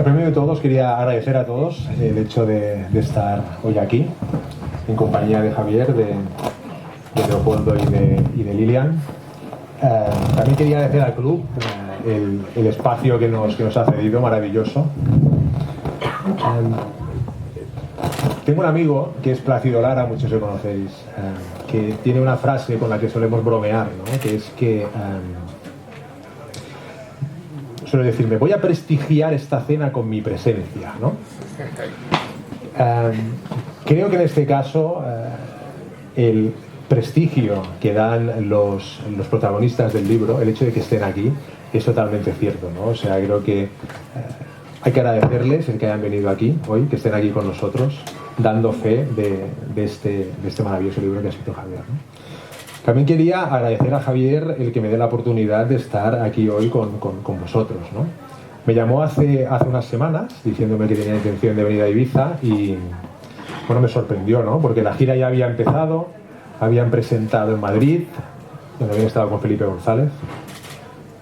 Primero de todos quería agradecer a todos el hecho de estar hoy aquí en compañía de Javier, de Leopoldo y de Lilian. También quería agradecer al club el espacio que nos ha cedido, maravilloso. Tengo un amigo que es Plácido Lara, muchos lo conocéis, que tiene una frase con la que solemos bromear, ¿no? Que es que suele decir: me voy a prestigiar esta cena con mi presencia, ¿no? Creo que en este caso el prestigio que dan los protagonistas del libro, el hecho de que estén aquí, es totalmente cierto, ¿no? O sea, creo que hay que agradecerles el que hayan venido aquí hoy, que estén aquí con nosotros, dando fe de este maravilloso libro que ha escrito Javier, ¿no? También quería agradecer a Javier el que me dé la oportunidad de estar aquí hoy con vosotros, ¿no? Me llamó hace unas semanas diciéndome que tenía intención de venir a Ibiza y, bueno, me sorprendió, ¿no? Porque la gira ya había empezado, habían presentado en Madrid, donde habían estado con Felipe González,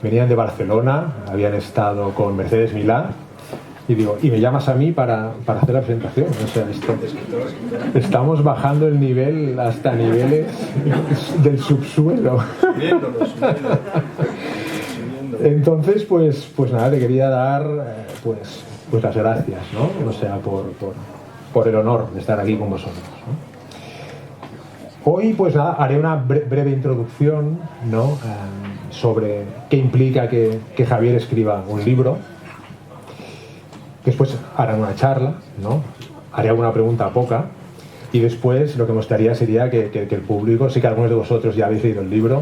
venían de Barcelona, habían estado con Mercedes Milá, y digo, y me llamas a mí para hacer la presentación. O sea, estamos bajando el nivel hasta niveles del subsuelo. Entonces, pues nada, te quería dar pues las gracias, ¿no? O sea, por el honor de estar aquí con vosotros, ¿no? Hoy, pues nada, haré una breve introducción, ¿no? Sobre qué implica que Javier escriba un libro. Después harán una charla, ¿no? Haré alguna pregunta poca. Y después lo que me gustaría sería que el público, sé que algunos de vosotros ya habéis leído el libro,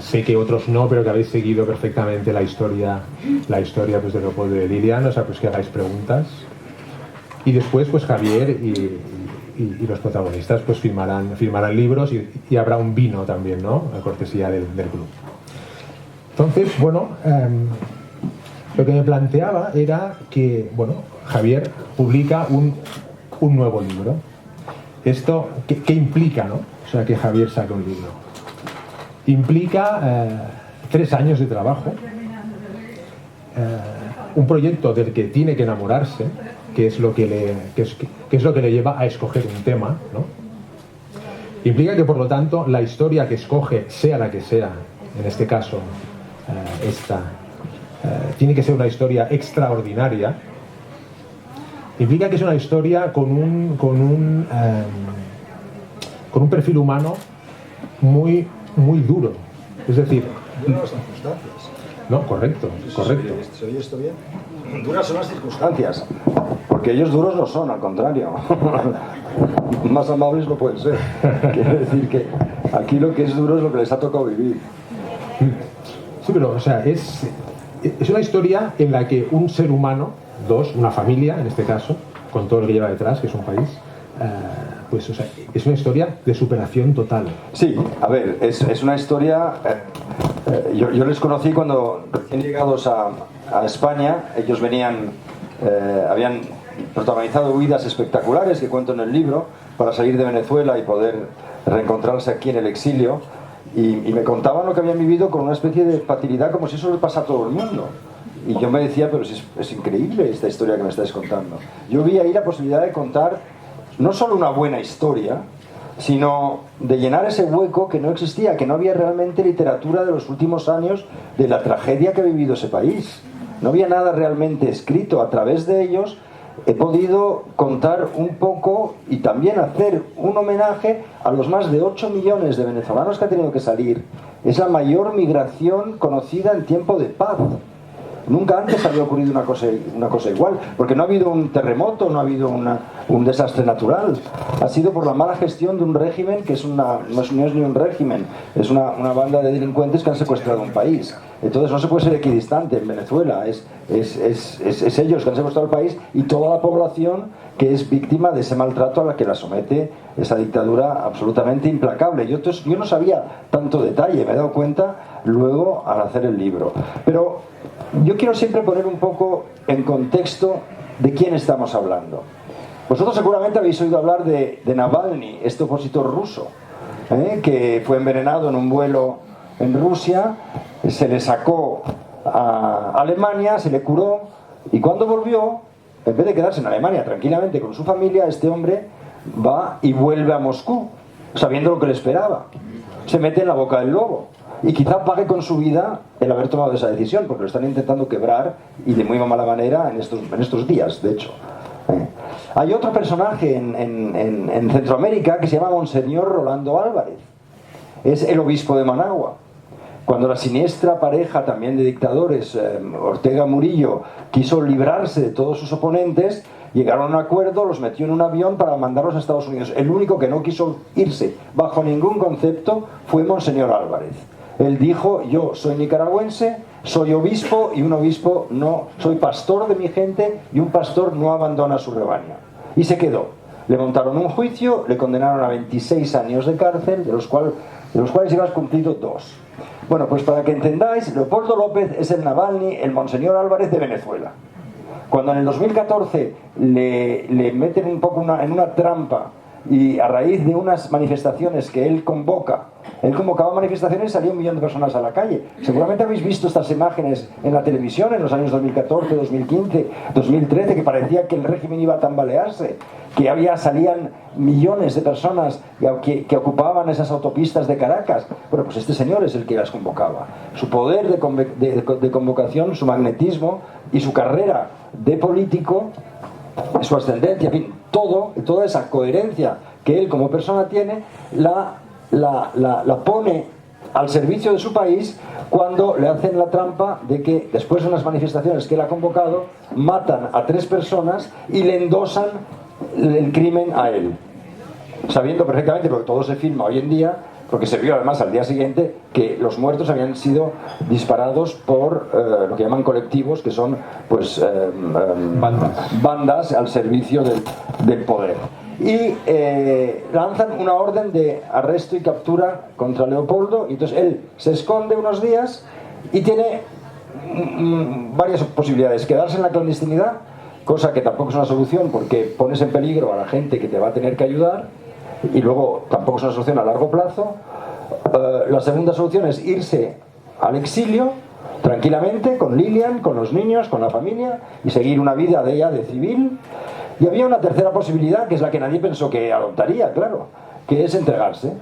sé que otros no, pero que habéis seguido perfectamente la historia pues, de Leopoldo y de Lilian, o sea, pues que hagáis preguntas. Y después, pues Javier y los protagonistas pues firmarán libros y habrá un vino también, ¿no? A cortesía del club. Entonces, bueno, lo que me planteaba era que, bueno, Javier publica un nuevo libro. ¿Esto qué implica, no? O sea, que Javier saque un libro. Implica 3 años de trabajo, un proyecto del que tiene que enamorarse, que es lo que le lleva a escoger un tema, ¿no? Implica que, por lo tanto, la historia que escoge, sea la que sea, en este caso, tiene que ser una historia extraordinaria. Implica que es una historia con un perfil humano muy, muy duro. Es decir, duras las circunstancias. No, correcto. ¿Se oye esto bien? Duras son las circunstancias, porque ellos duros no son, al contrario. Más amables no pueden ser. Quiere decir que aquí lo que es duro es lo que les ha tocado vivir. Sí, pero, o sea, es una historia en la que un ser humano, una familia en este caso, con todo lo que lleva detrás, que es un país, pues, o sea, es una historia de superación total. Sí, a ver, es una historia... yo les conocí cuando recién llegados a España. Ellos habían protagonizado huidas espectaculares que cuento en el libro para salir de Venezuela y poder reencontrarse aquí en el exilio. Y me contaban lo que habían vivido con una especie de facilidad, como si eso le pasa a todo el mundo. Y yo me decía, pero es increíble esta historia que me estáis contando. Yo vi ahí la posibilidad de contar no solo una buena historia, sino de llenar ese hueco que no existía, que no había realmente literatura de los últimos años de la tragedia que ha vivido ese país. No había nada realmente escrito. A través de ellos he podido contar un poco y también hacer un homenaje a los más de 8 millones de venezolanos que han tenido que salir. Es la mayor migración conocida en tiempo de paz. Nunca antes había ocurrido una cosa igual, porque no ha habido un terremoto, no ha habido un desastre natural. Ha sido por la mala gestión de un régimen que no es ni un régimen, es una banda de delincuentes que han secuestrado un país. Entonces no se puede ser equidistante en Venezuela, es ellos que han secuestrado el país y toda la población que es víctima de ese maltrato a la que la somete esa dictadura absolutamente implacable. Yo no sabía tanto detalle, me he dado cuenta luego al hacer el libro. Pero yo quiero siempre poner un poco en contexto de quién estamos hablando. Vosotros seguramente habéis oído hablar de Navalny, este opositor ruso, que fue envenenado en un vuelo en Rusia, se le sacó a Alemania, se le curó, Y cuando volvió, en vez de quedarse en Alemania tranquilamente con su familia, este hombre va y vuelve a Moscú, sabiendo lo que le esperaba. Se mete en la boca del lobo. Y quizá pague con su vida el haber tomado esa decisión, porque lo están intentando quebrar, y de muy mala manera en estos días, de hecho. Hay otro personaje en Centroamérica que se llama Monseñor Rolando Álvarez. Es el obispo de Managua. Cuando la siniestra pareja también de dictadores, Ortega Murillo, quiso librarse de todos sus oponentes, llegaron a un acuerdo, los metió en un avión para mandarlos a Estados Unidos. El único que no quiso irse bajo ningún concepto fue Monseñor Álvarez. Él dijo: yo soy nicaragüense, soy obispo, y un obispo no, soy pastor de mi gente, y un pastor no abandona su rebaño. Y se quedó. Le montaron un juicio, le condenaron a 26 años de cárcel, de los cuales llevas cumplido 2. Bueno, pues para que entendáis, Leopoldo López es el Navalny, el Monseñor Álvarez de Venezuela. Cuando en el 2014 le meten un poco en una trampa, y a raíz de unas manifestaciones que él convocaba manifestaciones, salió 1 millón de personas a la calle. Seguramente habéis visto estas imágenes en la televisión en los años 2014, 2015, 2013, que parecía que el régimen iba a tambalearse, que salían millones de personas que ocupaban esas autopistas de Caracas. Bueno, pues este señor es el que las convocaba. Su poder de convocación, su magnetismo y su carrera de político, su ascendencia, en fin, toda esa coherencia que él como persona tiene, la pone al servicio de su país cuando le hacen la trampa de que después de unas manifestaciones que él ha convocado, matan a 3 personas y le endosan el crimen a él, sabiendo perfectamente, porque todo se filma hoy en día, porque se vio además al día siguiente que los muertos habían sido disparados por lo que llaman colectivos, que son pues bandas al servicio del poder. Y lanzan una orden de arresto y captura contra Leopoldo, y entonces él se esconde unos días y tiene varias posibilidades: quedarse en la clandestinidad, cosa que tampoco es una solución porque pones en peligro a la gente que te va a tener que ayudar, y luego tampoco es una solución a largo plazo. La segunda solución es irse al exilio tranquilamente con Lilian, con los niños, con la familia, y seguir una vida de ella de civil. Y había una tercera posibilidad, que es la que nadie pensó que adoptaría, claro, que es entregarse.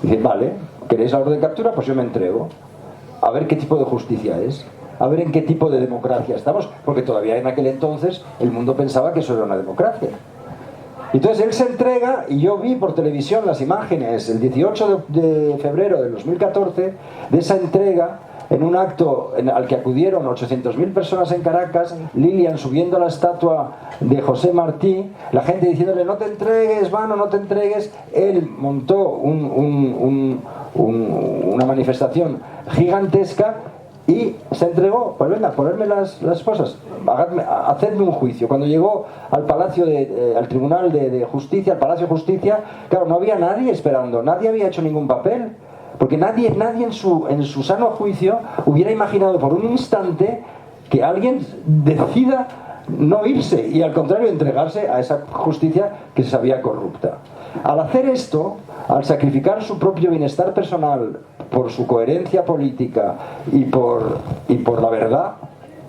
Dice: vale, ¿queréis la orden de captura? Pues yo me entrego. A ver qué tipo de justicia es, a ver en qué tipo de democracia estamos, porque todavía en aquel entonces el mundo pensaba que eso era una democracia. Entonces él se entrega, y yo vi por televisión las imágenes el 18 de febrero del 2014 de esa entrega, en un acto al que acudieron 800.000 personas en Caracas, Lilian subiendo a la estatua de José Martí, la gente diciéndole: no te entregues, mano, no te entregues. Él montó una manifestación gigantesca y se entregó. Pues venga, ponerme las cosas, hacedme un juicio. Cuando llegó al palacio al tribunal de justicia, al Palacio de Justicia, claro, no había nadie esperando, nadie había hecho ningún papel, porque nadie en su sano juicio hubiera imaginado por un instante que alguien decida no irse y al contrario entregarse a esa justicia que se sabía corrupta. Al hacer esto, al sacrificar su propio bienestar personal por su coherencia política y por la verdad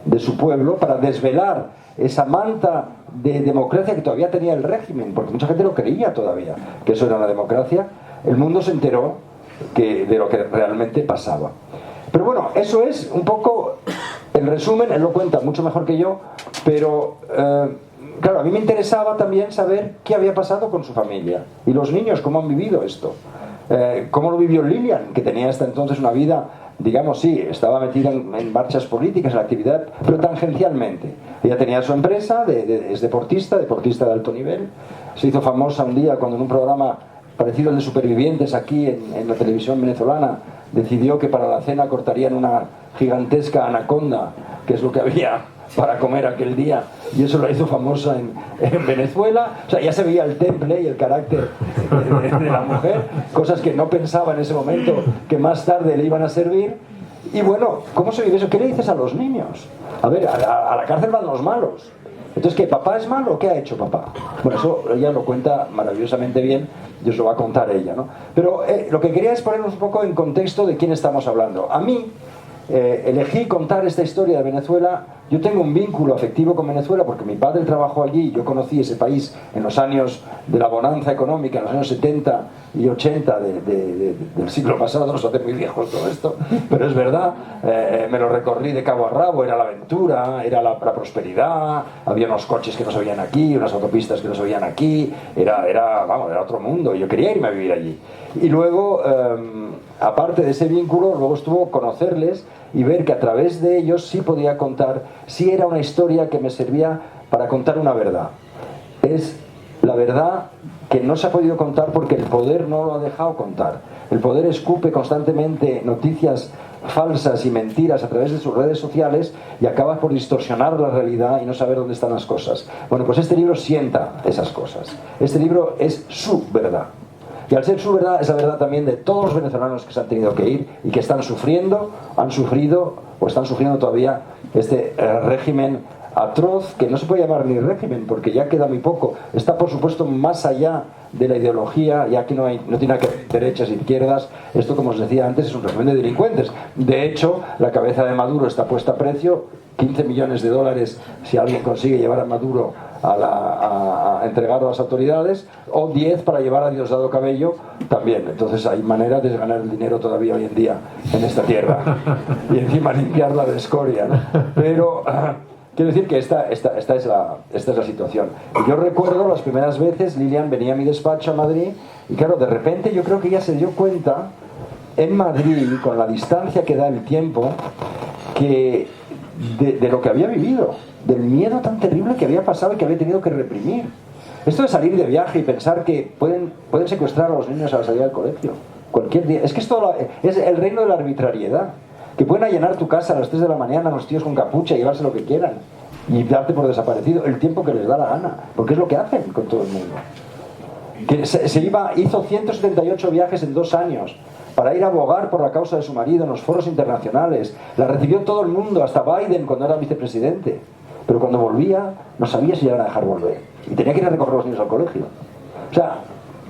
de su pueblo, para desvelar esa manta de democracia que todavía tenía el régimen, porque mucha gente lo creía todavía que eso era una democracia, el mundo se enteró de lo que realmente pasaba. Pero bueno, eso es un poco el resumen. Él lo cuenta mucho mejor que yo, pero claro, a mí me interesaba también saber qué había pasado con su familia y los niños, cómo han vivido esto, cómo lo vivió Lilian, que tenía hasta entonces una vida, digamos, sí, estaba metida en marchas políticas, en la actividad, pero tangencialmente. Ella tenía su empresa, es deportista de alto nivel. Se hizo famosa un día cuando en un programa parecido al de Supervivientes aquí en la televisión venezolana decidió que para la cena cortarían una gigantesca anaconda, que es lo que había para comer aquel día, y eso la hizo famosa en Venezuela. O sea, ya se veía el temple y el carácter de la mujer, cosas que no pensaba en ese momento que más tarde le iban a servir. Y bueno, ¿cómo se vive eso? ¿Qué le dices a los niños? A ver, a la cárcel van los malos. Entonces, ¿qué? ¿Papá es malo? ¿Qué ha hecho papá? Bueno, eso ella lo cuenta maravillosamente bien y os lo va a contar ella, ¿no? Pero lo que quería es ponernos un poco en contexto de quién estamos hablando. A mí, elegí contar esta historia de Venezuela, yo tengo un vínculo afectivo con Venezuela porque mi padre trabajó allí, yo conocí ese país en los años de la bonanza económica, en los años 70 y 80 del siglo pasado, nos hace muy viejos todo esto, pero es verdad, me lo recorrí de cabo a rabo, era la aventura, era la prosperidad, había unos coches que no se veían aquí, unas autopistas que no se veían aquí, vamos, era otro mundo, yo quería irme a vivir allí. Y luego, aparte de ese vínculo, luego estuvo conocerles y ver que a través de ellos sí podía contar, sí era una historia que me servía para contar una verdad. Es la verdad que no se ha podido contar porque el poder no lo ha dejado contar. El poder escupe constantemente noticias falsas y mentiras a través de sus redes sociales y acabas por distorsionar la realidad y no saber dónde están las cosas. Bueno, pues este libro sienta esas cosas. Este libro es su verdad. Y al ser su verdad, es la verdad también de todos los venezolanos que se han tenido que ir y que están sufriendo, han sufrido o están sufriendo todavía este régimen atroz, que no se puede llamar ni régimen porque ya queda muy poco. Está, por supuesto, más allá de la ideología, ya que no tiene nada que ver derechas e izquierdas. Esto, como os decía antes, es un régimen de delincuentes. De hecho, la cabeza de Maduro está puesta a precio, 15 millones de dólares si alguien consigue llevar a Maduro a entregarlo a las autoridades, o 10 para llevar a Diosdado Cabello también. Entonces hay maneras de ganar el dinero todavía hoy en día en esta tierra y encima limpiarla de escoria, ¿no? Pero quiero decir que esta es la situación. Y yo recuerdo las primeras veces Lilian venía a mi despacho a Madrid y claro, de repente yo creo que ella se dio cuenta en Madrid, con la distancia que da el tiempo, que de lo que había vivido, del miedo tan terrible que había pasado y que había tenido que reprimir. Esto de salir de viaje y pensar que pueden secuestrar a los niños a la salida del colegio cualquier día, es que esto es el reino de la arbitrariedad, que pueden allanar tu casa a las 3 de la mañana los tíos con capucha y llevarse lo que quieran y darte por desaparecido el tiempo que les da la gana, porque es lo que hacen con todo el mundo. Que hizo 178 viajes en 2 años para ir a abogar por la causa de su marido en los foros internacionales. La recibió todo el mundo, hasta Biden cuando era vicepresidente. Pero cuando volvía, no sabía si le iban a dejar volver. Y tenía que ir a recoger a los niños al colegio. O sea,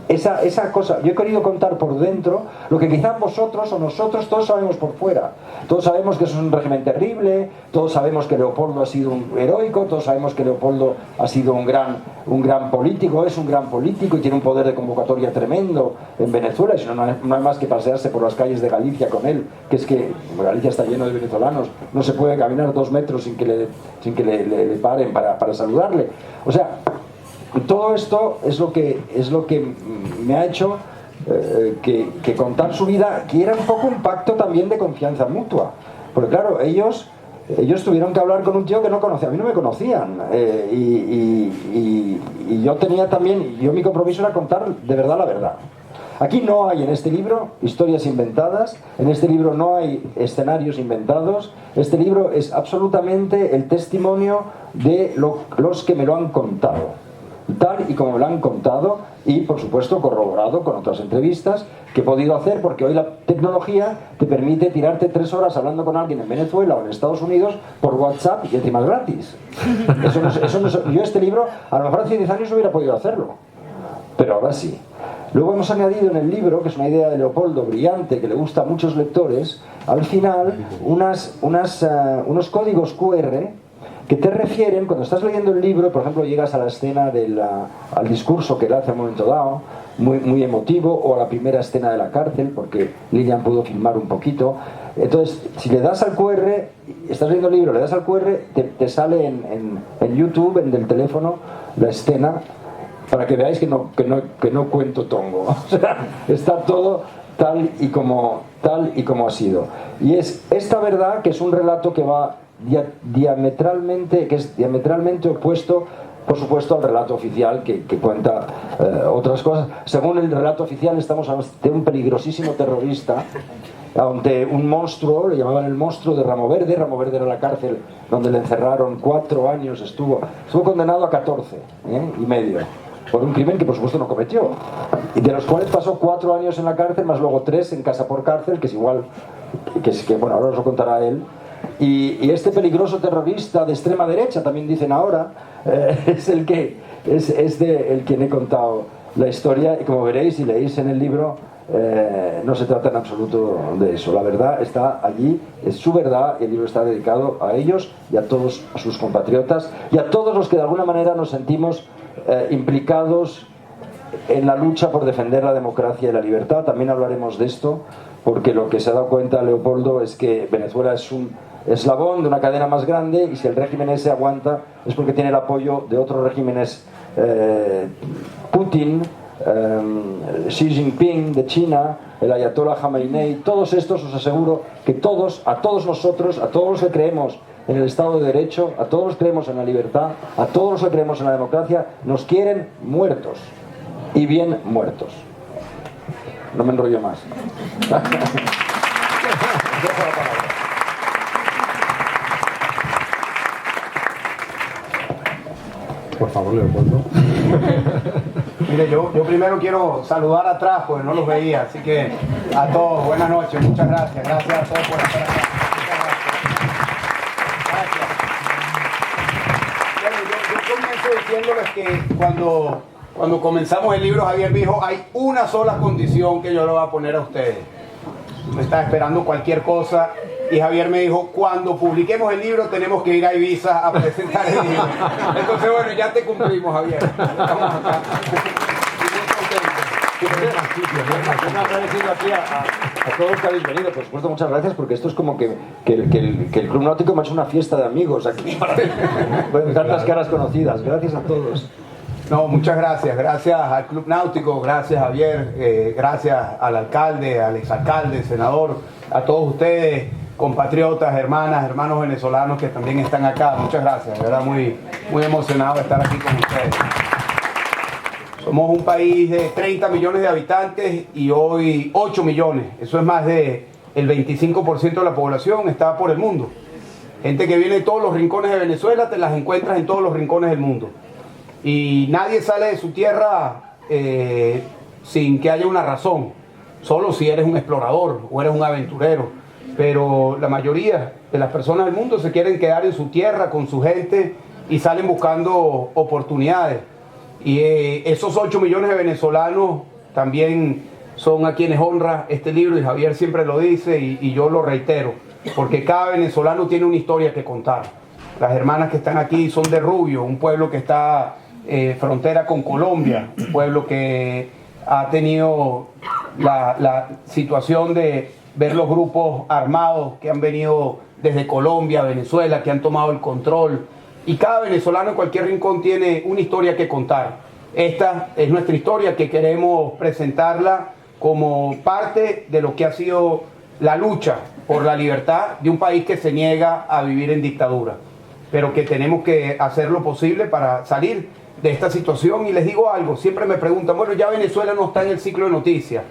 esa cosa, yo he querido contar por dentro lo que quizás vosotros o nosotros todos sabemos por fuera. Todos sabemos que eso es un régimen terrible, todos sabemos que Leopoldo ha sido un heroico, todos sabemos que Leopoldo ha sido un gran político, es un gran político y tiene un poder de convocatoria tremendo en Venezuela, y si no hay más que pasearse por las calles de Galicia con él, que es que Galicia está lleno de venezolanos, no se puede caminar 2 metros sin que le paren para saludarle. O sea, todo esto es lo que me ha hecho que contar su vida, que era un poco un pacto también de confianza mutua. Porque claro, ellos tuvieron que hablar con un tío que no conocía, a mí no me conocían. Y yo tenía también, mi compromiso era contar de verdad la verdad. Aquí no hay en este libro historias inventadas, en este libro no hay escenarios inventados, este libro es absolutamente el testimonio de los que me lo han contado, tal y como me lo han contado, y por supuesto corroborado con otras entrevistas que he podido hacer, porque hoy la tecnología te permite tirarte 3 horas hablando con alguien en Venezuela o en Estados Unidos por WhatsApp y encima es gratis. Yo este libro a lo mejor hace 10 años no hubiera podido hacerlo, pero ahora sí. Luego hemos añadido en el libro, que es una idea de Leopoldo brillante que le gusta a muchos lectores, al final unos códigos QR que te refieren, cuando estás leyendo el libro, por ejemplo, llegas a la escena al discurso que él hace a un momento dado, muy emotivo, o a la primera escena de la cárcel, porque Lilian pudo filmar un poquito. Entonces, si le das al QR, estás leyendo el libro, le das al QR, te sale en YouTube, en el teléfono, la escena, para que veáis que no cuento tongo. O sea, está todo tal y como ha sido. Y es esta verdad, que es un relato que va diametralmente opuesto, por supuesto, al relato oficial que cuenta otras cosas. Según el relato oficial, estamos ante un peligrosísimo terrorista, ante un monstruo, le llamaban el monstruo de Ramo Verde. Ramo Verde era la cárcel donde le encerraron 4 años, estuvo condenado a 14 y medio por un crimen que por supuesto no cometió, y de los cuales pasó 4 años en la cárcel, más luego 3 en casa por cárcel, que es igual, que bueno, ahora os lo contará él. Y este peligroso terrorista de extrema derecha, también dicen ahora, es el quien he contado la historia, y como veréis y leéis en el libro, no se trata en absoluto de eso. La verdad está allí, es su verdad, y el libro está dedicado a ellos y a todos a sus compatriotas y a todos los que de alguna manera nos sentimos implicados en la lucha por defender la democracia y la libertad. También hablaremos de esto, porque lo que se ha dado cuenta Leopoldo es que Venezuela es un eslabón de una cadena más grande, y si el régimen ese aguanta es porque tiene el apoyo de otros regímenes, Putin, Xi Jinping de China, el Ayatollah Khamenei. Todos estos, os aseguro que a todos nosotros, a todos los que creemos en el Estado de Derecho, a todos los que creemos en la libertad, a todos los que creemos en la democracia, nos quieren muertos, y bien muertos. No me enrollo más. Por favor, Leopoldo. Mire, yo primero quiero saludar atrás, porque no los veía, así que a todos, buenas noches, muchas gracias. Gracias a todos por estar acá. Gracias. Bueno, yo comienzo diciéndoles que cuando comenzamos el libro, Javier dijo, hay una sola condición que yo le voy a poner a ustedes. Me estaba esperando cualquier cosa, y Javier me dijo, cuando publiquemos el libro tenemos que ir a Ibiza a presentar el libro. Entonces, bueno, ya te cumplimos, Javier. Estamos acá. Yo agradecido aquí a todos los que habéis venido, por supuesto, muchas gracias, porque esto es como que el Club Náutico me ha hecho una fiesta de amigos aquí para ver tantas caras conocidas. Gracias a todos. No, muchas gracias. Gracias al Club Náutico, gracias Javier, gracias al alcalde, al exalcalde, senador, a todos ustedes, compatriotas, hermanas, hermanos venezolanos que también están acá. Muchas gracias, de verdad muy emocionado de estar aquí con ustedes. Somos un país de 30 millones de habitantes y hoy 8 millones. Eso es más del 25% de la población, está por el mundo. Gente que viene de todos los rincones de Venezuela, te las encuentras en todos los rincones del mundo. Y nadie sale de su tierra sin que haya una razón, solo si eres un explorador o eres un aventurero. Pero la mayoría de las personas del mundo se quieren quedar en su tierra, con su gente, y salen buscando oportunidades. Y esos 8 millones de venezolanos también son a quienes honra este libro, y Javier siempre lo dice, y yo lo reitero, porque cada venezolano tiene una historia que contar. Las hermanas que están aquí son de Rubio, un pueblo que está frontera con Colombia, un pueblo que ha tenido la situación de ver los grupos armados que han venido desde Colombia, Venezuela, que han tomado el control. Y cada venezolano en cualquier rincón tiene una historia que contar. Esta es nuestra historia, que queremos presentarla como parte de lo que ha sido la lucha por la libertad de un país que se niega a vivir en dictadura, pero que tenemos que hacer lo posible para salir de esta situación. Y les digo algo, siempre me preguntan, bueno, ya Venezuela no está en el ciclo de noticias.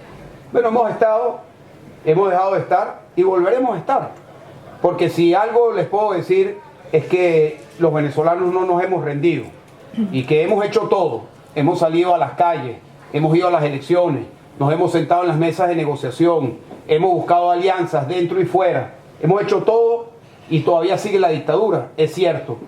Bueno, hemos dejado de estar y volveremos a estar, porque si algo les puedo decir es que los venezolanos no nos hemos rendido, y que hemos hecho todo. Hemos salido a las calles, hemos ido a las elecciones, nos hemos sentado en las mesas de negociación, hemos buscado alianzas dentro y fuera, hemos hecho todo, y todavía sigue la dictadura, es cierto,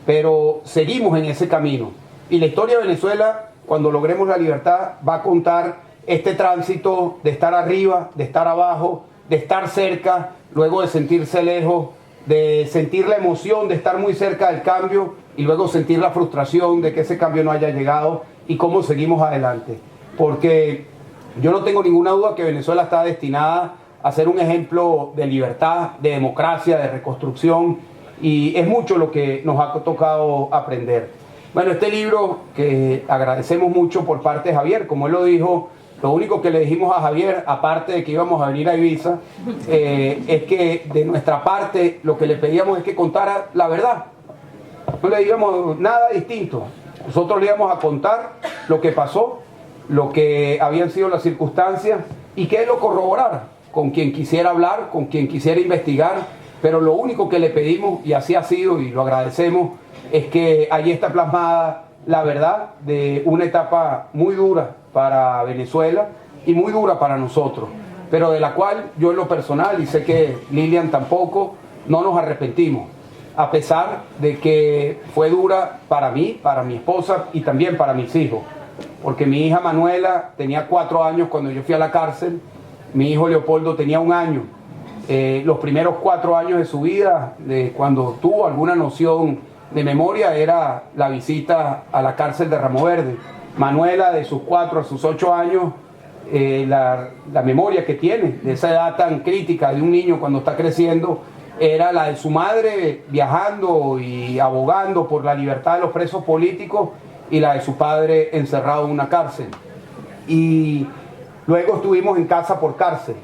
pero seguimos en ese camino. Y la historia de Venezuela, cuando logremos la libertad, va a contar este tránsito de estar arriba, de estar abajo, de estar cerca, luego de sentirse lejos, de sentir la emoción de estar muy cerca del cambio, y luego sentir la frustración de que ese cambio no haya llegado, y cómo seguimos adelante. Porque yo no tengo ninguna duda que Venezuela está destinada a ser un ejemplo de libertad, de democracia, de reconstrucción, y es mucho lo que nos ha tocado aprender. Bueno, este libro, que agradecemos mucho por parte de Javier, como él lo dijo, lo único que le dijimos a Javier, aparte de que íbamos a venir a Ibiza, es que de nuestra parte lo que le pedíamos es que contara la verdad. No le digamos nada distinto. Nosotros le íbamos a contar lo que pasó, lo que habían sido las circunstancias, y que él lo corroborara con quien quisiera hablar, con quien quisiera investigar. Pero lo único que le pedimos, y así ha sido, y lo agradecemos, es que allí está plasmada la verdad de una etapa muy dura para Venezuela y muy dura para nosotros, pero de la cual yo en lo personal, y sé que Lilian tampoco, no nos arrepentimos, a pesar de que fue dura para mí, para mi esposa y también para mis hijos. porque mi hija Manuela tenía 4 años cuando yo fui a la cárcel, mi hijo Leopoldo tenía 1 año. Los primeros 4 años de su vida, cuando tuvo alguna noción de memoria, era la visita a la cárcel de Ramo Verde. Manuela, de sus 4 a sus 8 años, la memoria que tiene de esa edad tan crítica de un niño cuando está creciendo era la de su madre viajando y abogando por la libertad de los presos políticos, y la de su padre encerrado en una cárcel. Y luego estuvimos en casa por cárcel.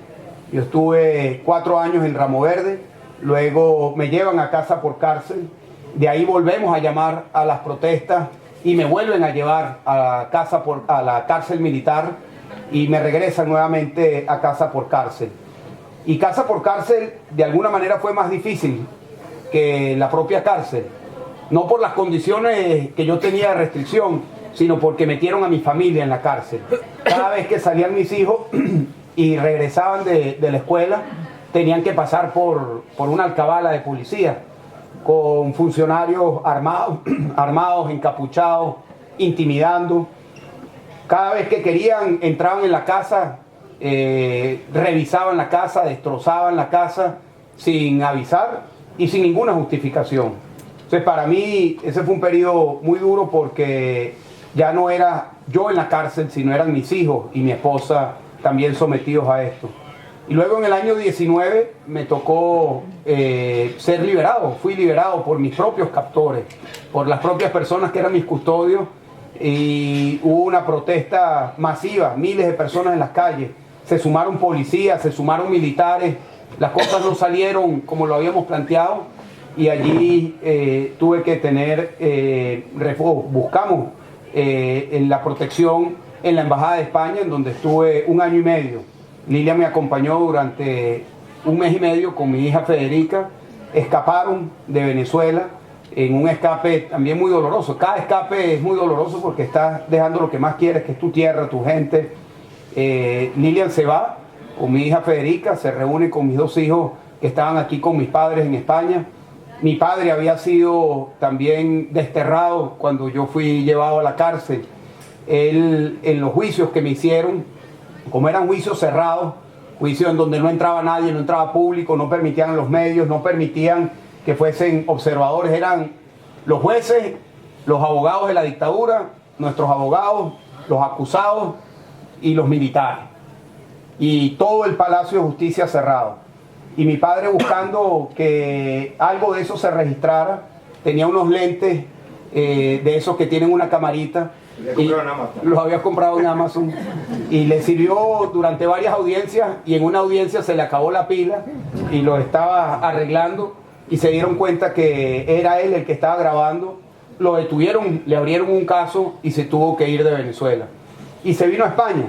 Yo estuve 4 años en Ramo Verde, luego me llevan a casa por cárcel, de ahí volvemos a llamar a las protestas y me vuelven a llevar a la cárcel militar y me regresan nuevamente a casa por cárcel. Y casa por cárcel de alguna manera fue más difícil que la propia cárcel, no por las condiciones que yo tenía de restricción, sino porque metieron a mi familia en la cárcel. Cada vez que salían mis hijos y regresaban de la escuela, tenían que pasar por una alcabala de policía, con funcionarios armados, encapuchados, intimidando. Cada vez que querían, entraban en la casa, revisaban la casa, destrozaban la casa sin avisar y sin ninguna justificación. Entonces, para mí ese fue un periodo muy duro, porque ya no era yo en la cárcel, sino eran mis hijos y mi esposa también sometidos a esto. Y luego en el año 19 me tocó ser liberado. Fui liberado por mis propios captores, por las propias personas que eran mis custodios, y hubo una protesta masiva, miles de personas en las calles. Se sumaron policías, se sumaron militares, las cosas no salieron como lo habíamos planteado, y allí tuve que tener refugio. Buscamos en la protección en la Embajada de España, en donde estuve 1 año y medio. Lilia me acompañó durante 1 mes y medio con mi hija Federica. Escaparon de Venezuela en un escape también muy doloroso. Cada escape es muy doloroso porque estás dejando lo que más quieres, que es tu tierra, tu gente. Lilian se va con mi hija Federica, se reúne con mis 2 hijos que estaban aquí con mis padres en España. Mi padre había sido también desterrado cuando yo fui llevado a la cárcel. Él, en los juicios que me hicieron, como eran juicios cerrados, juicios en donde no entraba nadie, no entraba público, no permitían a los medios, no permitían que fuesen observadores, eran los jueces, los abogados de la dictadura, nuestros abogados, los acusados y los militares, y todo el Palacio de Justicia cerrado. Y mi padre, buscando que algo de eso se registrara, tenía unos lentes de esos que tienen una camarita, y los había comprado en Amazon, y le sirvió durante varias audiencias, y en una audiencia se le acabó la pila y lo estaba arreglando, y se dieron cuenta que era él el que estaba grabando. Lo detuvieron, le abrieron un caso y se tuvo que ir de Venezuela y se vino a España.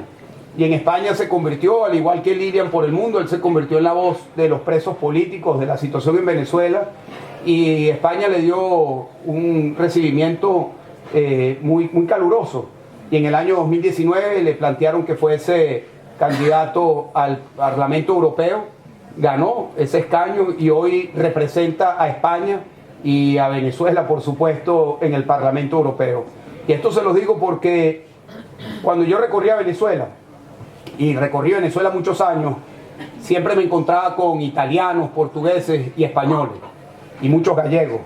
Y en España se convirtió, al igual que Lilian por el mundo, él se convirtió en la voz de los presos políticos, de la situación en Venezuela, y España le dio un recibimiento muy caluroso. Y en el año 2019 le plantearon que fuese candidato al Parlamento Europeo, ganó ese escaño y hoy representa a España y a Venezuela, por supuesto, en el Parlamento Europeo. Y esto se los digo porque cuando yo recorrí a Venezuela, y recorrí Venezuela muchos años, siempre me encontraba con italianos, portugueses y españoles, y muchos gallegos.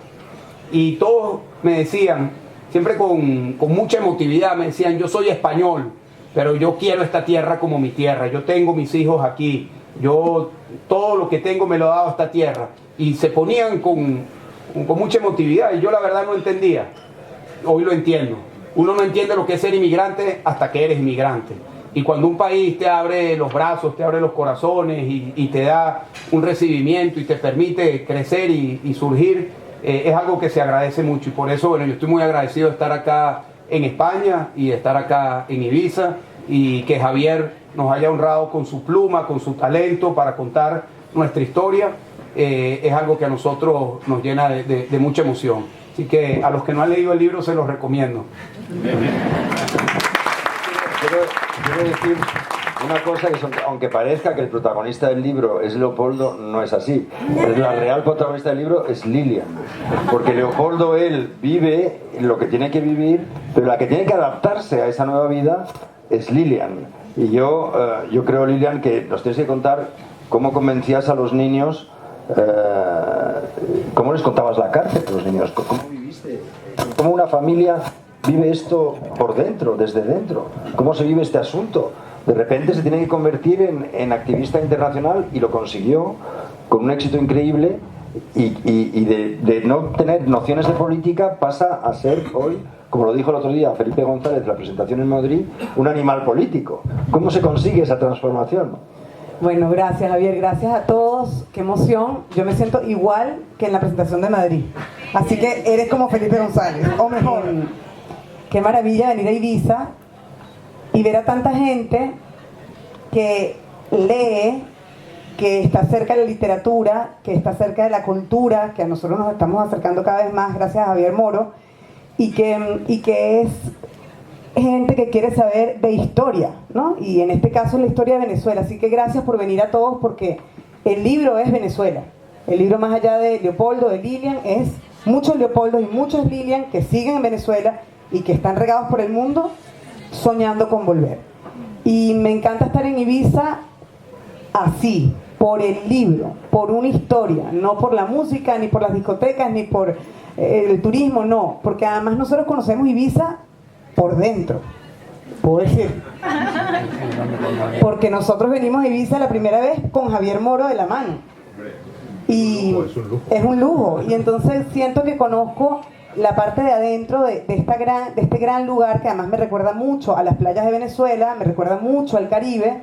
Y todos me decían, siempre con mucha emotividad, me decían: yo soy español, pero yo quiero esta tierra como mi tierra, yo tengo mis hijos aquí, yo todo lo que tengo me lo ha dado esta tierra. Y se ponían con mucha emotividad, y yo la verdad no entendía. Hoy lo entiendo. Uno no entiende lo que es ser inmigrante hasta que eres inmigrante. Y cuando un país te abre los brazos, te abre los corazones y te da un recibimiento y te permite crecer y surgir, es algo que se agradece mucho. Y por eso, bueno, yo estoy muy agradecido de estar acá en España y de estar acá en Ibiza, y que Javier nos haya honrado con su pluma, con su talento para contar nuestra historia. Es algo que a nosotros nos llena de mucha emoción. Así que a los que no han leído el libro se los recomiendo. Quiero decir una cosa que aunque parezca que el protagonista del libro es Leopoldo, no es así. La real protagonista del libro es Lilian. Porque Leopoldo, él vive lo que tiene que vivir, pero la que tiene que adaptarse a esa nueva vida es Lilian. Y yo creo, Lilian, que nos tienes que contar cómo convencías a los niños, cómo les contabas la cárcel a los niños, cómo viviste, cómo una familia vive esto por dentro, desde dentro, cómo se vive este asunto. De repente se tiene que convertir en activista internacional y lo consiguió con un éxito increíble y de no tener nociones de política pasa a ser hoy, como lo dijo el otro día Felipe González en la presentación en Madrid, un animal político. ¿Cómo se consigue esa transformación? Bueno, gracias Javier, gracias a todos, qué emoción. Yo me siento igual que en la presentación de Madrid, así que eres como Felipe González, o mejor. Qué maravilla venir a Ibiza y ver a tanta gente que lee, que está cerca de la literatura, que está cerca de la cultura, que a nosotros nos estamos acercando cada vez más gracias a Javier Moro, y que es gente que quiere saber de historia, ¿no? Y en este caso la historia de Venezuela. Así que gracias por venir a todos, porque el libro es Venezuela. El libro, más allá de Leopoldo, de Lilian, es muchos Leopoldos y muchos Lilian que siguen en Venezuela y que están regados por el mundo soñando con volver. Y me encanta estar en Ibiza así, por el libro, por una historia, no por la música, ni por las discotecas, ni por el turismo, no, porque además nosotros conocemos Ibiza por dentro, puedo decir, porque nosotros venimos a Ibiza la primera vez con Javier Moro de la mano, y es un lujo, y entonces siento que conozco la parte de adentro de este gran lugar, que además me recuerda mucho a las playas de Venezuela, me recuerda mucho al Caribe,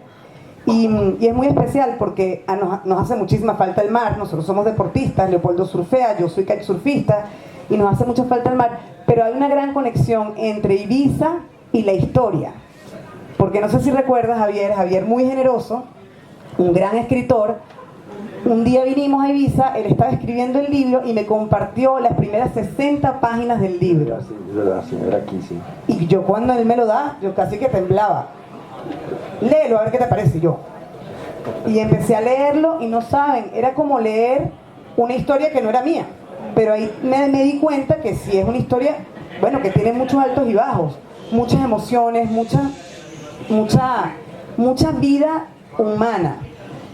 y es muy especial porque nos hace muchísima falta el mar. Nosotros somos deportistas, Leopoldo surfea, yo soy kitesurfista, y nos hace mucha falta el mar, pero hay una gran conexión entre Ibiza y la historia, porque no sé si recuerdas, Javier muy generoso, un gran escritor. Un día vinimos a Ibiza, él estaba escribiendo el libro y me compartió las primeras 60 páginas del libro. Sí, era aquí, sí. Y yo, cuando él me lo da, yo casi que temblaba. Léelo, a ver qué te parece. Yo. Y empecé a leerlo y no saben, era como leer una historia que no era mía. Pero ahí me di cuenta que sí es una historia, bueno, que tiene muchos altos y bajos, muchas emociones, mucha vida humana,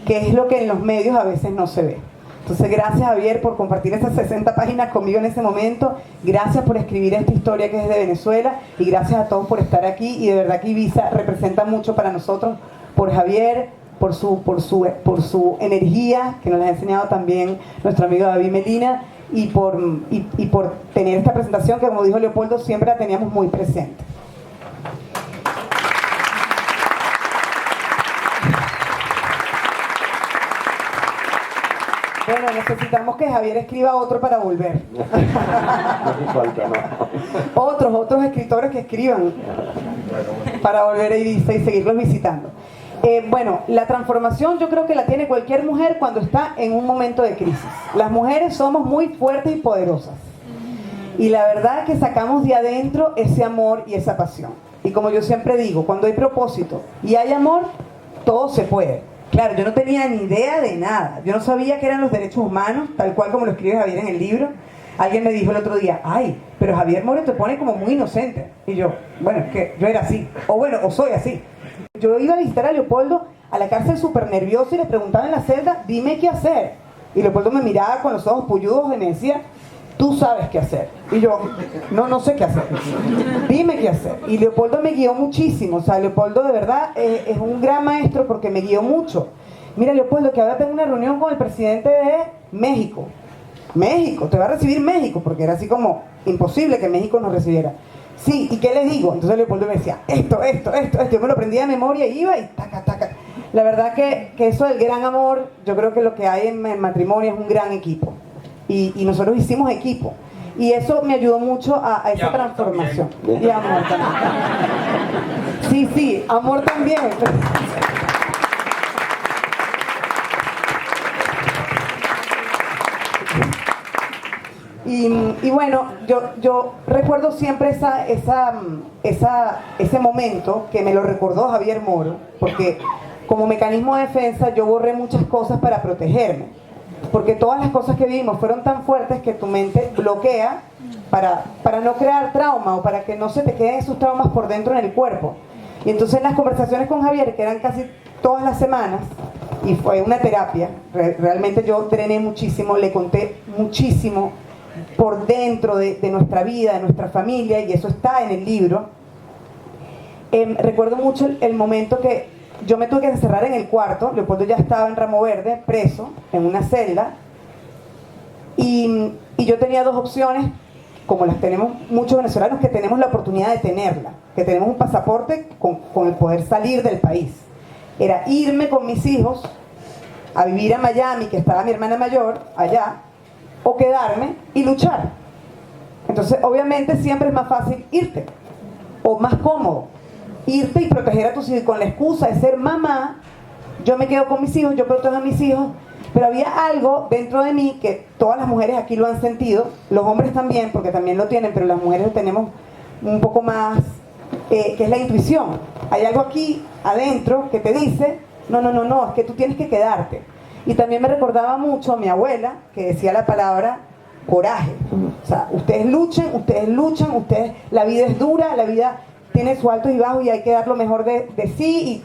que es lo que en los medios a veces no se ve. Entonces, gracias Javier por compartir esas 60 páginas conmigo en ese momento, gracias por escribir esta historia que es de Venezuela, y gracias a todos por estar aquí, y de verdad que Ibiza representa mucho para nosotros, por Javier, por su energía, que nos la ha enseñado también nuestro amigo David Medina, y por tener esta presentación que, como dijo Leopoldo, siempre la teníamos muy presente. Bueno, necesitamos que Javier escriba otro para volver. No hace falta, no. Otros escritores que escriban para volver a Ibiza y seguirlos visitando. Bueno, la transformación yo creo que la tiene cualquier mujer cuando está en un momento de crisis. Las mujeres somos muy fuertes y poderosas. Y la verdad es que sacamos de adentro ese amor y esa pasión. Y como yo siempre digo, cuando hay propósito y hay amor, todo se puede. Claro, yo no tenía ni idea de nada. Yo no sabía qué eran los derechos humanos, tal cual como lo escribe Javier en el libro. Alguien me dijo el otro día, ay, pero Javier Moro te pone como muy inocente. Y yo, bueno, es que yo era así. O soy así. Yo iba a visitar a Leopoldo a la cárcel súper nervioso y le preguntaba en la celda, dime qué hacer. Y Leopoldo me miraba con los ojos puyudos y me decía, tú sabes qué hacer. Y yo, no sé qué hacer. Dime qué hacer. Y Leopoldo me guió muchísimo. O sea, Leopoldo de verdad es un gran maestro porque me guió mucho. Mira, Leopoldo, que ahora tengo una reunión con el presidente de México. México, te va a recibir México, porque era así como imposible que México nos recibiera. Sí, ¿y qué les digo? Entonces Leopoldo me decía, esto. Yo me lo aprendía de memoria, iba y taca. La verdad que eso del gran amor, yo creo que lo que hay en matrimonio es un gran equipo. Y nosotros hicimos equipo. Y eso me ayudó mucho a esa transformación. Y amor también. Sí, amor también. Y bueno, yo recuerdo siempre ese momento que me lo recordó Javier Moro, porque como mecanismo de defensa yo borré muchas cosas para protegerme, porque todas las cosas que vivimos fueron tan fuertes que tu mente bloquea para no crear trauma o para que no se te queden esos traumas por dentro en el cuerpo. Y entonces en las conversaciones con Javier, que eran casi todas las semanas, y fue una terapia, realmente yo drené muchísimo, le conté muchísimo por dentro de nuestra vida, de nuestra familia, y eso está en el libro. Recuerdo mucho el momento que yo me tuve que encerrar en el cuarto. Leopoldo ya estaba en Ramo Verde, preso, en una celda, y yo tenía dos opciones, como las tenemos muchos venezolanos, que tenemos la oportunidad de tenerla, que tenemos un pasaporte con el poder salir del país. Era irme con mis hijos a vivir a Miami, que estaba mi hermana mayor allá, o quedarme y luchar. Entonces obviamente siempre es más fácil irte, o más cómodo irte y proteger a tus hijos. Y con la excusa de ser mamá, yo me quedo con mis hijos, yo protejo a mis hijos. Pero había algo dentro de mí que todas las mujeres aquí lo han sentido, los hombres también, porque también lo tienen, pero las mujeres lo tenemos un poco más, que es la intuición. Hay algo aquí adentro que te dice, no, es que tú tienes que quedarte. Y también me recordaba mucho a mi abuela, que decía la palabra coraje. O sea, ustedes luchan, la vida es dura, la vida tiene sus altos y bajos y hay que dar lo mejor de sí.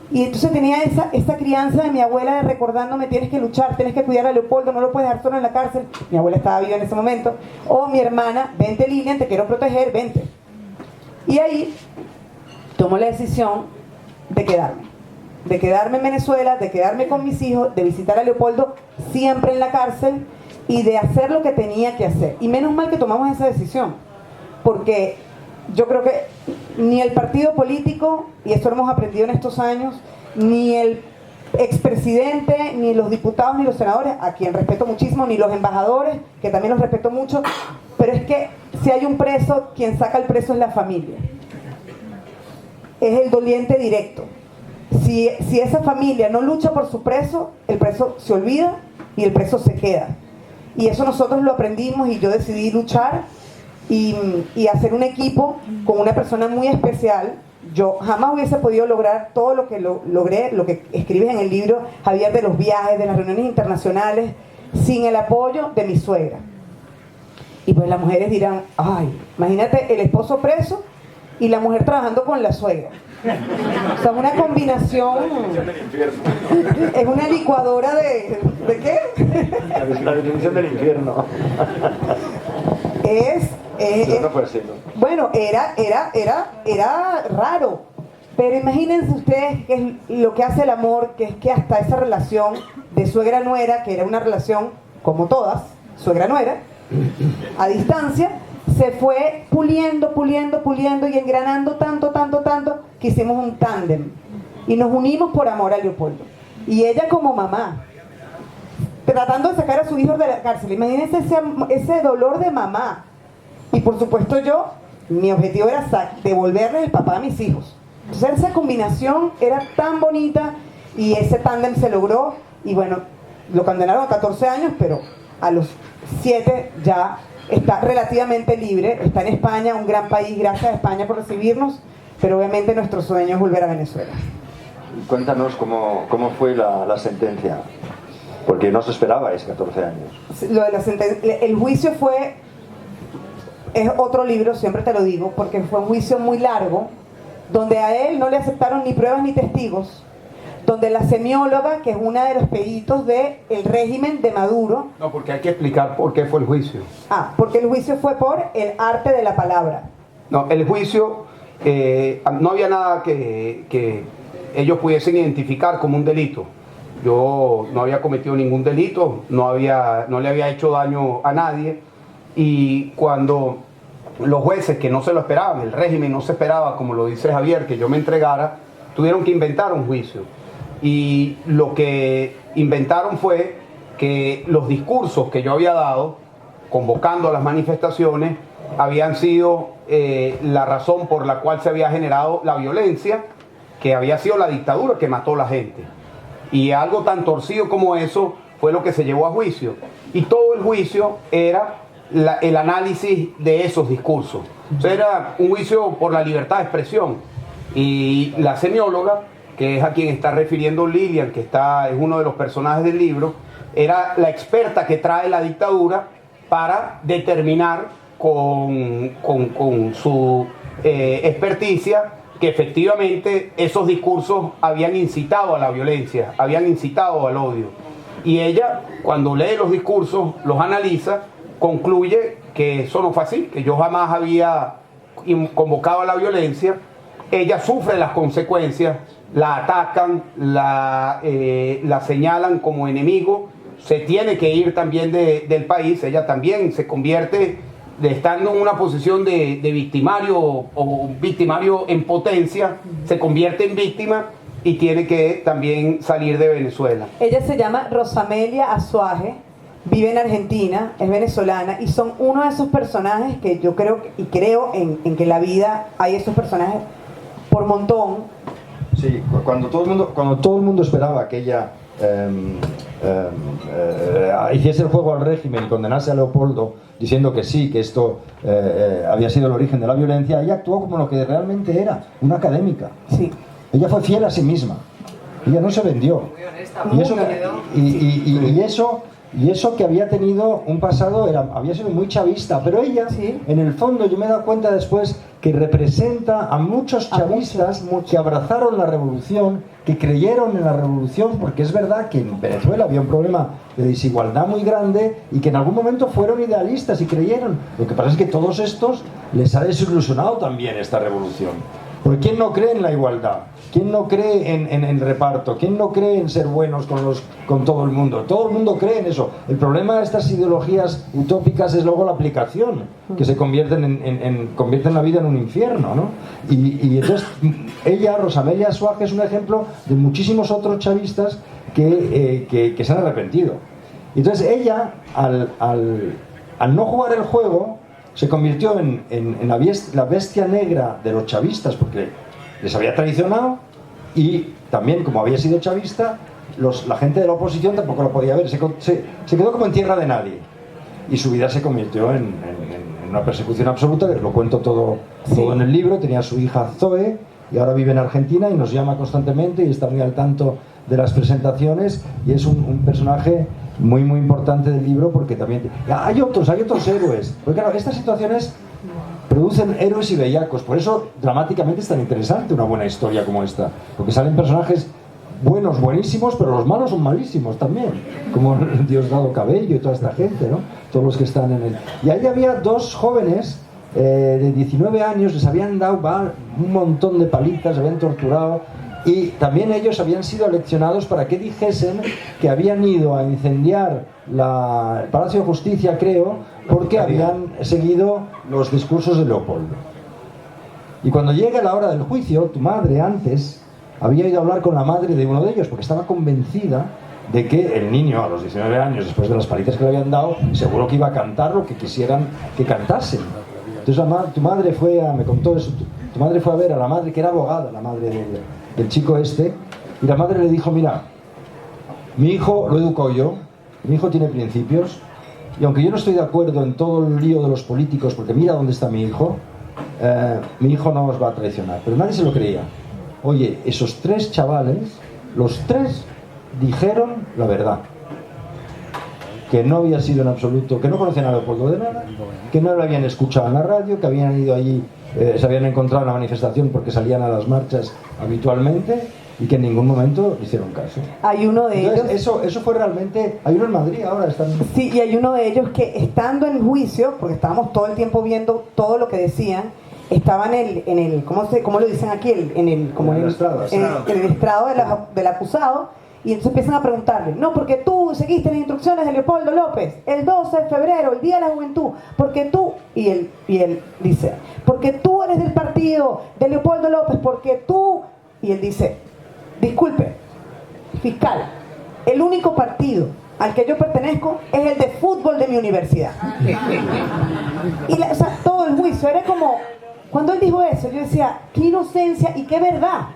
Y entonces tenía esa crianza de mi abuela de recordándome, tienes que luchar, tienes que cuidar a Leopoldo, no lo puedes dejar solo en la cárcel. Mi abuela estaba viva en ese momento. O mi hermana, vente Lilian, te quiero proteger, vente. Y ahí tomo la decisión de quedarme en Venezuela, de quedarme con mis hijos, de visitar a Leopoldo siempre en la cárcel y de hacer lo que tenía que hacer. Y menos mal que tomamos esa decisión, porque yo creo que ni el partido político, y esto lo hemos aprendido en estos años, ni el expresidente, ni los diputados, ni los senadores, a quien respeto muchísimo, ni los embajadores, que también los respeto mucho, pero es que si hay un preso, quien saca el preso es la familia. Es el doliente directo. Si esa familia no lucha por su preso, el preso se olvida y el preso se queda. Y eso nosotros lo aprendimos y yo decidí luchar y hacer un equipo con una persona muy especial. Yo jamás hubiese podido lograr todo lo que logré, lo que escribes en el libro, Javier, de los viajes, de las reuniones internacionales, sin el apoyo de mi suegra. Y pues las mujeres dirán, ay, imagínate el esposo preso y la mujer trabajando con la suegra. O sea, una combinación, es una licuadora ¿de qué? La definición del infierno. Bueno, era raro, pero imagínense ustedes que es lo que hace el amor, que es que hasta esa relación de suegra-nuera, que era una relación como todas, suegra-nuera, a distancia, se fue puliendo y engranando tanto, que hicimos un tándem y nos unimos por amor a Leopoldo. Y ella como mamá, tratando de sacar a su hijo de la cárcel. Imagínense ese dolor de mamá. Y por supuesto mi objetivo era devolverle el papá a mis hijos. Entonces esa combinación era tan bonita y ese tándem se logró. Y bueno, lo condenaron a 14 años, pero a los 7 ya está relativamente libre. Está en España, un gran país, gracias a España por recibirnos, pero obviamente nuestro sueño es volver a Venezuela. Cuéntanos cómo fue la sentencia, porque no se esperabais 14 años. Lo de la sentencia, el juicio es otro libro, siempre te lo digo, porque fue un juicio muy largo, donde a él no le aceptaron ni pruebas ni testigos, donde la semióloga, que es una de los peditos del régimen de Maduro... No, porque hay que explicar por qué fue el juicio. Porque el juicio fue por el arte de la palabra. No, el juicio, no había nada que ellos pudiesen identificar como un delito. Yo no había cometido ningún delito, no le había hecho daño a nadie. Y cuando los jueces, que no se lo esperaban, el régimen no se esperaba, como lo dice Javier, que yo me entregara, tuvieron que inventar un juicio. Y lo que inventaron fue que los discursos que yo había dado, convocando a las manifestaciones, habían sido la razón por la cual se había generado la violencia, que había sido la dictadura que mató a la gente. Y algo tan torcido como eso fue lo que se llevó a juicio. Y todo el juicio era el análisis de esos discursos. O sea, era un juicio por la libertad de expresión. Y la semióloga, que es a quien está refiriendo Lilian, que es uno de los personajes del libro, era la experta que trae la dictadura para determinar con su experticia que efectivamente esos discursos habían incitado a la violencia, habían incitado al odio. Y ella, cuando lee los discursos, los analiza, concluye que eso no fue así, que yo jamás había convocado a la violencia. Ella sufre las consecuencias, la atacan, la señalan como enemigo, se tiene que ir también del país. Ella también se convierte, estando en una posición de victimario o victimario en potencia, se convierte en víctima y tiene que también salir de Venezuela. Ella se llama Rosamelia Azuaje, vive en Argentina, es venezolana, y son uno de esos personajes que yo creo en que en la vida hay esos personajes por montón. Sí, cuando todo el mundo esperaba que ella hiciese el juego al régimen y condenase a Leopoldo diciendo que sí, que esto había sido el origen de la violencia, ella actuó como lo que realmente era, una académica. Sí. Ella fue fiel a sí misma, ella no se vendió. Y eso que había tenido un pasado había sido muy chavista, pero ella, sí, en el fondo, yo me he dado cuenta después que representa a muchos chavistas que abrazaron la revolución, que creyeron en la revolución, porque es verdad que en Venezuela había un problema de desigualdad muy grande y que en algún momento fueron idealistas y creyeron. Lo que pasa es que a todos estos les ha desilusionado también esta revolución. Porque ¿quién no cree en la igualdad? ¿Quién no cree en el reparto? ¿Quién no cree en ser buenos con todo el mundo? Todo el mundo cree en eso. El problema de estas ideologías utópicas es luego la aplicación, que se convierten convierten la vida en un infierno, ¿no? Y entonces ella, Rosamelia Azuaje, es un ejemplo de muchísimos otros chavistas que se han arrepentido. Entonces ella, al no jugar el juego, se convirtió en la bestia negra de los chavistas, porque les había traicionado, y también, como había sido chavista, la gente de la oposición tampoco lo podía ver. Se quedó como en tierra de nadie, y su vida se convirtió en una persecución absoluta, que lo cuento todo en el libro. Tenía a su hija Zoe, y ahora vive en Argentina y nos llama constantemente y está muy al tanto de las presentaciones, y es un personaje muy muy importante del libro, porque también hay otros héroes, porque claro, estas situaciones producen héroes y bellacos. Por eso dramáticamente es tan interesante una buena historia como esta, porque salen personajes buenos, buenísimos, pero los malos son malísimos también, como Diosdado Cabello y toda esta gente, ¿no? Todos los que están en él. Y ahí había dos jóvenes de 19 años, les habían dado un montón de palitas, se habían torturado, y también ellos habían sido leccionados para que dijesen que habían ido a incendiar el Palacio de Justicia, creo, porque habían seguido los discursos de Leopoldo. Y cuando llega la hora del juicio, tu madre antes había ido a hablar con la madre de uno de ellos, porque estaba convencida de que el niño, a los 19 años, después de las palizas que le habían dado, seguro que iba a cantar lo que quisieran que cantasen. Entonces tu madre me contó eso, tu madre fue a ver a la madre, que era abogada, la madre del chico este, y la madre le dijo: mira, mi hijo lo educo yo, mi hijo tiene principios, y aunque yo no estoy de acuerdo en todo el lío de los políticos, porque mira dónde está mi hijo no os va a traicionar. Pero nadie se lo creía. Oye, esos tres chavales, los tres dijeron la verdad, que no había sido en absoluto, que no conocían a Leopoldo de nada, que no lo habían escuchado en la radio, que habían ido allí, se habían encontrado en la manifestación porque salían a las marchas habitualmente, y que en ningún momento hicieron caso. Hay uno de ellos... Eso fue realmente... Hay uno en Madrid ahora. Sí, y hay uno de ellos que, estando en el juicio, porque estábamos todo el tiempo viendo todo lo que decían, estaban en el ¿cómo lo dicen aquí? En el estrado del acusado, y entonces empiezan a preguntarle: no, porque tú seguiste las instrucciones de Leopoldo López el 12 de febrero, el Día de la Juventud, porque tú... Y él dice: porque tú eres del partido de Leopoldo López, porque tú... Y él dice: disculpe, fiscal, el único partido al que yo pertenezco es el de fútbol de mi universidad. Y todo el juicio era como, cuando él dijo eso, yo decía: qué inocencia y qué verdad.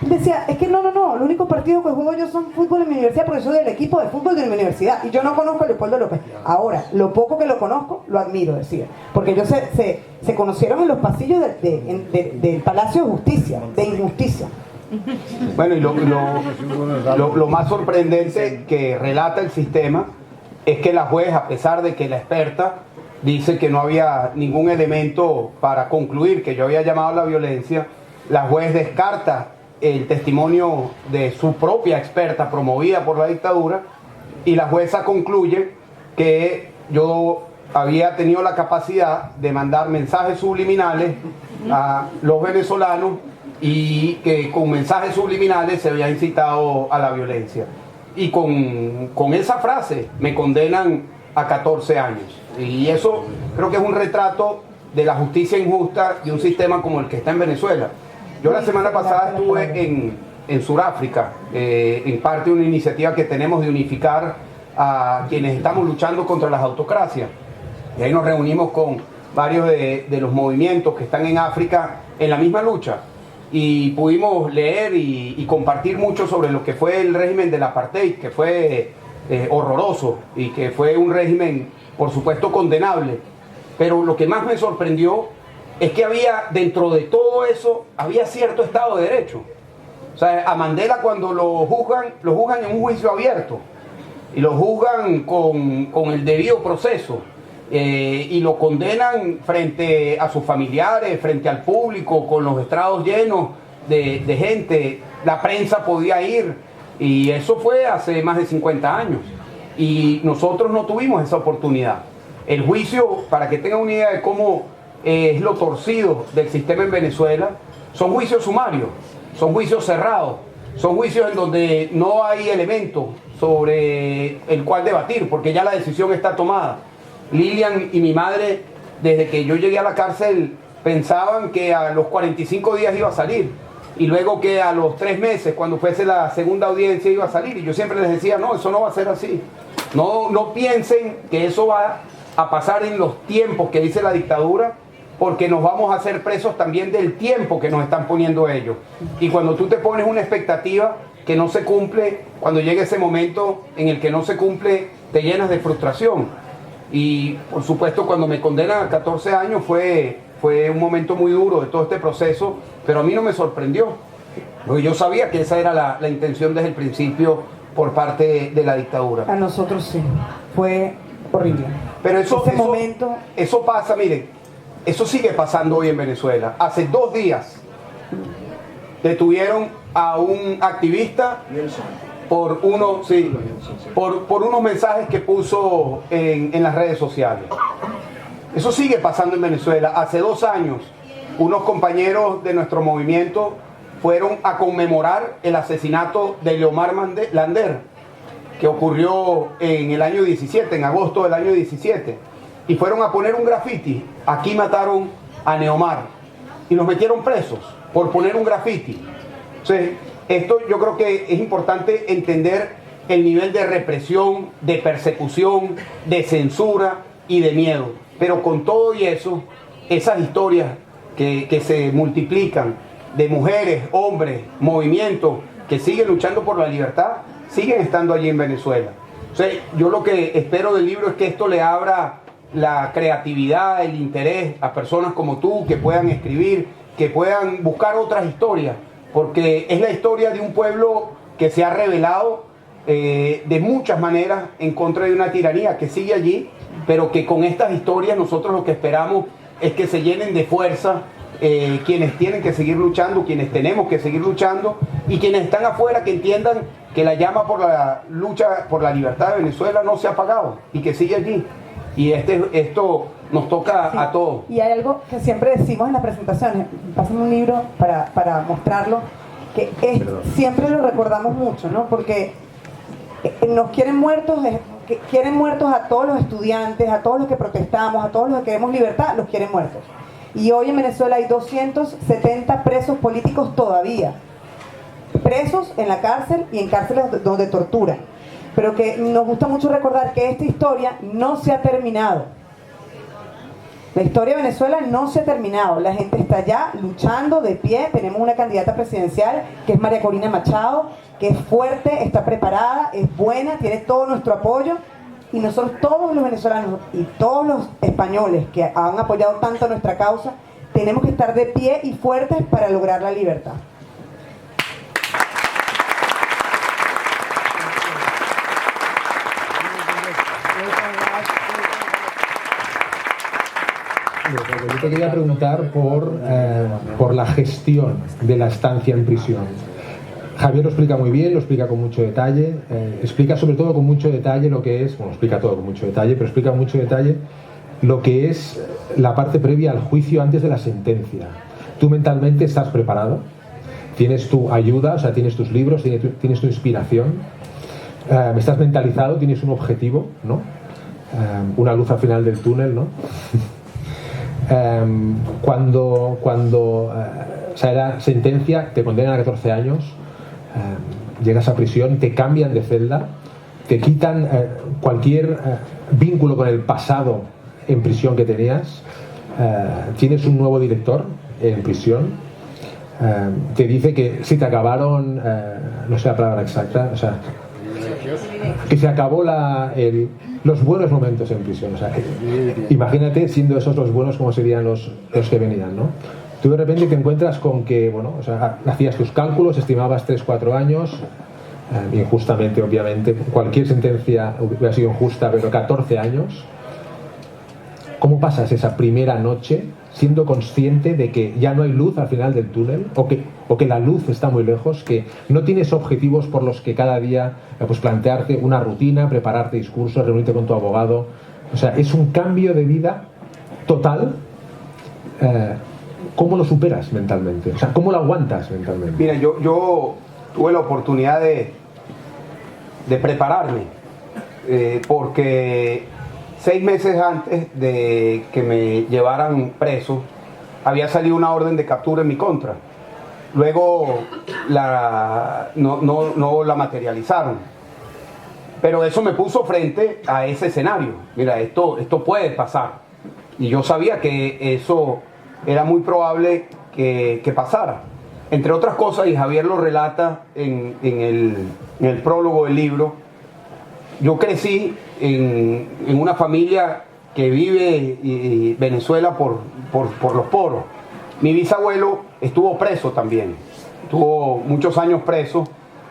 Decía, es que no, los únicos partidos que juego yo son fútbol en mi universidad porque soy del equipo de fútbol de mi universidad y yo no conozco a Leopoldo López. Ahora, lo poco que lo conozco, lo admiro, decía. Porque ellos se conocieron en los pasillos del Palacio de Justicia, de Injusticia. Bueno, y lo más sorprendente que relata el sistema es que la juez, a pesar de que la experta dice que no había ningún elemento para concluir que yo había llamado a la violencia, la juez descarta el testimonio de su propia experta promovida por la dictadura y la jueza concluye que yo había tenido la capacidad de mandar mensajes subliminales a los venezolanos y que con mensajes subliminales se había incitado a la violencia. Y con esa frase me condenan a 14 años. Y eso creo que es un retrato de la justicia injusta de un sistema como el que está en Venezuela. Yo la semana pasada estuve en Sudáfrica, en parte de una iniciativa que tenemos de unificar a quienes estamos luchando contra las autocracias. Y ahí nos reunimos con varios de los movimientos que están en África en la misma lucha. Y pudimos leer y compartir mucho sobre lo que fue el régimen del apartheid, que fue horroroso y que fue un régimen, por supuesto, condenable. Pero lo que más me sorprendió es que había, dentro de todo eso, había cierto Estado de Derecho. O sea, a Mandela cuando lo juzgan en un juicio abierto y lo juzgan con el debido proceso. Y lo condenan frente a sus familiares, frente al público, con los estrados llenos de gente. La prensa podía ir, y eso fue hace más de 50 años. Y nosotros no tuvimos esa oportunidad. El juicio, para que tengan una idea de cómo es lo torcido del sistema en Venezuela, son juicios sumarios, son juicios cerrados, son juicios en donde no hay elemento sobre el cual debatir, porque ya la decisión está tomada. Lilian y mi madre, desde que yo llegué a la cárcel, pensaban que a los 45 días iba a salir y luego que a los 3 meses, cuando fuese la segunda audiencia, iba a salir. Y yo siempre les decía, no, eso no va a ser así. No piensen que eso va a pasar en los tiempos que dice la dictadura, porque nos vamos a hacer presos también del tiempo que nos están poniendo ellos. Y cuando tú te pones una expectativa que no se cumple, cuando llega ese momento en el que no se cumple, te llenas de frustración. Y por supuesto cuando me condenan a 14 años fue un momento muy duro de todo este proceso, pero a mí no me sorprendió, porque yo sabía que esa era la intención desde el principio por parte de la dictadura. A nosotros sí, fue horrible. Pero eso pasa, miren, eso sigue pasando hoy en Venezuela. Hace 2 días detuvieron a un activista por unos mensajes que puso en las redes sociales. Eso sigue pasando en Venezuela. Hace 2 años, unos compañeros de nuestro movimiento fueron a conmemorar el asesinato de Leomar Lander, que ocurrió en el año 17, en agosto del año 17. Y fueron a poner un grafiti. Aquí mataron a Neomar. Y los metieron presos por poner un grafiti. Entonces, esto yo creo que es importante entender el nivel de represión, de persecución, de censura y de miedo. Pero con todo y eso, esas historias que se multiplican de mujeres, hombres, movimientos que siguen luchando por la libertad, siguen estando allí en Venezuela. O sea, yo lo que espero del libro es que esto le abra la creatividad, el interés a personas como tú que puedan escribir, que puedan buscar otras historias, porque es la historia de un pueblo que se ha rebelado de muchas maneras en contra de una tiranía que sigue allí, pero que con estas historias nosotros lo que esperamos es que se llenen de fuerza quienes tienen que seguir luchando, quienes tenemos que seguir luchando, y quienes están afuera que entiendan que la llama por la lucha por la libertad de Venezuela no se ha apagado y que sigue allí. Y esto nos toca a todos. Y hay algo que siempre decimos en las presentaciones, pasen un libro para mostrarlo, que siempre lo recordamos mucho, ¿no? Porque nos quieren muertos a todos los estudiantes, a todos los que protestamos, a todos los que queremos libertad, los quieren muertos. Y hoy en Venezuela hay 270 presos políticos todavía, presos en la cárcel y en cárceles donde torturan. Pero que nos gusta mucho recordar que esta historia no se ha terminado. La historia de Venezuela no se ha terminado, la gente está ya luchando de pie. Tenemos una candidata presidencial que es María Corina Machado, que es fuerte, está preparada, es buena, tiene todo nuestro apoyo, y nosotros todos los venezolanos y todos los españoles que han apoyado tanto nuestra causa, tenemos que estar de pie y fuertes para lograr la libertad. Yo te quería preguntar por la gestión de la estancia en prisión. Javier lo explica muy bien, lo explica con mucho detalle, explica sobre todo con mucho detalle lo que es, bueno, explica todo con mucho detalle, pero explica con mucho detalle lo que es la parte previa al juicio antes de la sentencia. Tú mentalmente estás preparado, tienes tu ayuda, o sea, tienes tus libros, tienes tu inspiración, estás mentalizado, tienes un objetivo, ¿no? Una luz al final del túnel, ¿no? Cuando o sea, la sentencia, te condenan a 14 años, llegas a prisión, te cambian de celda, te quitan cualquier vínculo con el pasado en prisión que tenías, tienes un nuevo director en prisión, te dice que si te acabaron, no sé la palabra exacta, o sea, que se acabó los buenos momentos en prisión. O sea, imagínate siendo esos los buenos como serían los que venían, ¿no? Tú de repente te encuentras con que, bueno, o sea, hacías tus cálculos, estimabas 3-4 años, injustamente, obviamente, cualquier sentencia hubiera sido injusta, pero 14 años. ¿Cómo pasas esa primera noche siendo consciente de que ya no hay luz al final del túnel, o que la luz está muy lejos, que no tienes objetivos por los que cada día pues plantearte una rutina, prepararte discursos, reunirte con tu abogado? O sea, es un cambio de vida total. ¿Cómo lo superas mentalmente? O sea, ¿cómo lo aguantas mentalmente? Mira, yo tuve la oportunidad de prepararme, porque 6 meses antes de que me llevaran preso, había salido una orden de captura en mi contra. Luego no la materializaron. Pero eso me puso frente a ese escenario. Mira, esto puede pasar. Y yo sabía que eso era muy probable que pasara. Entre otras cosas, y Javier lo relata en el prólogo del libro, yo crecí en una familia que vive Venezuela por los poros. Mi bisabuelo estuvo preso también, estuvo muchos años preso,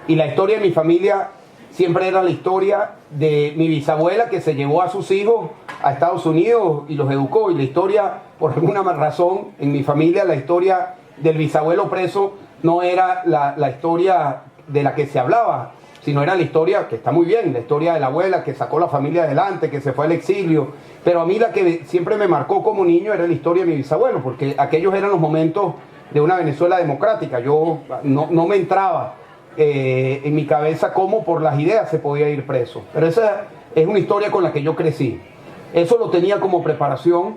y la historia de mi familia siempre era la historia de mi bisabuela, que se llevó a sus hijos a Estados Unidos y los educó, y la historia, por alguna razón, en mi familia, la historia del bisabuelo preso no era la historia de la que se hablaba, sino era la historia, que está muy bien, la historia de la abuela que sacó la familia adelante, que se fue al exilio. Pero a mí la que siempre me marcó como niño era la historia de mi bisabuelo, porque aquellos eran los momentos de una Venezuela democrática. Yo no me entraba en mi cabeza cómo por las ideas se podía ir preso. Pero esa es una historia con la que yo crecí. Eso lo tenía como preparación,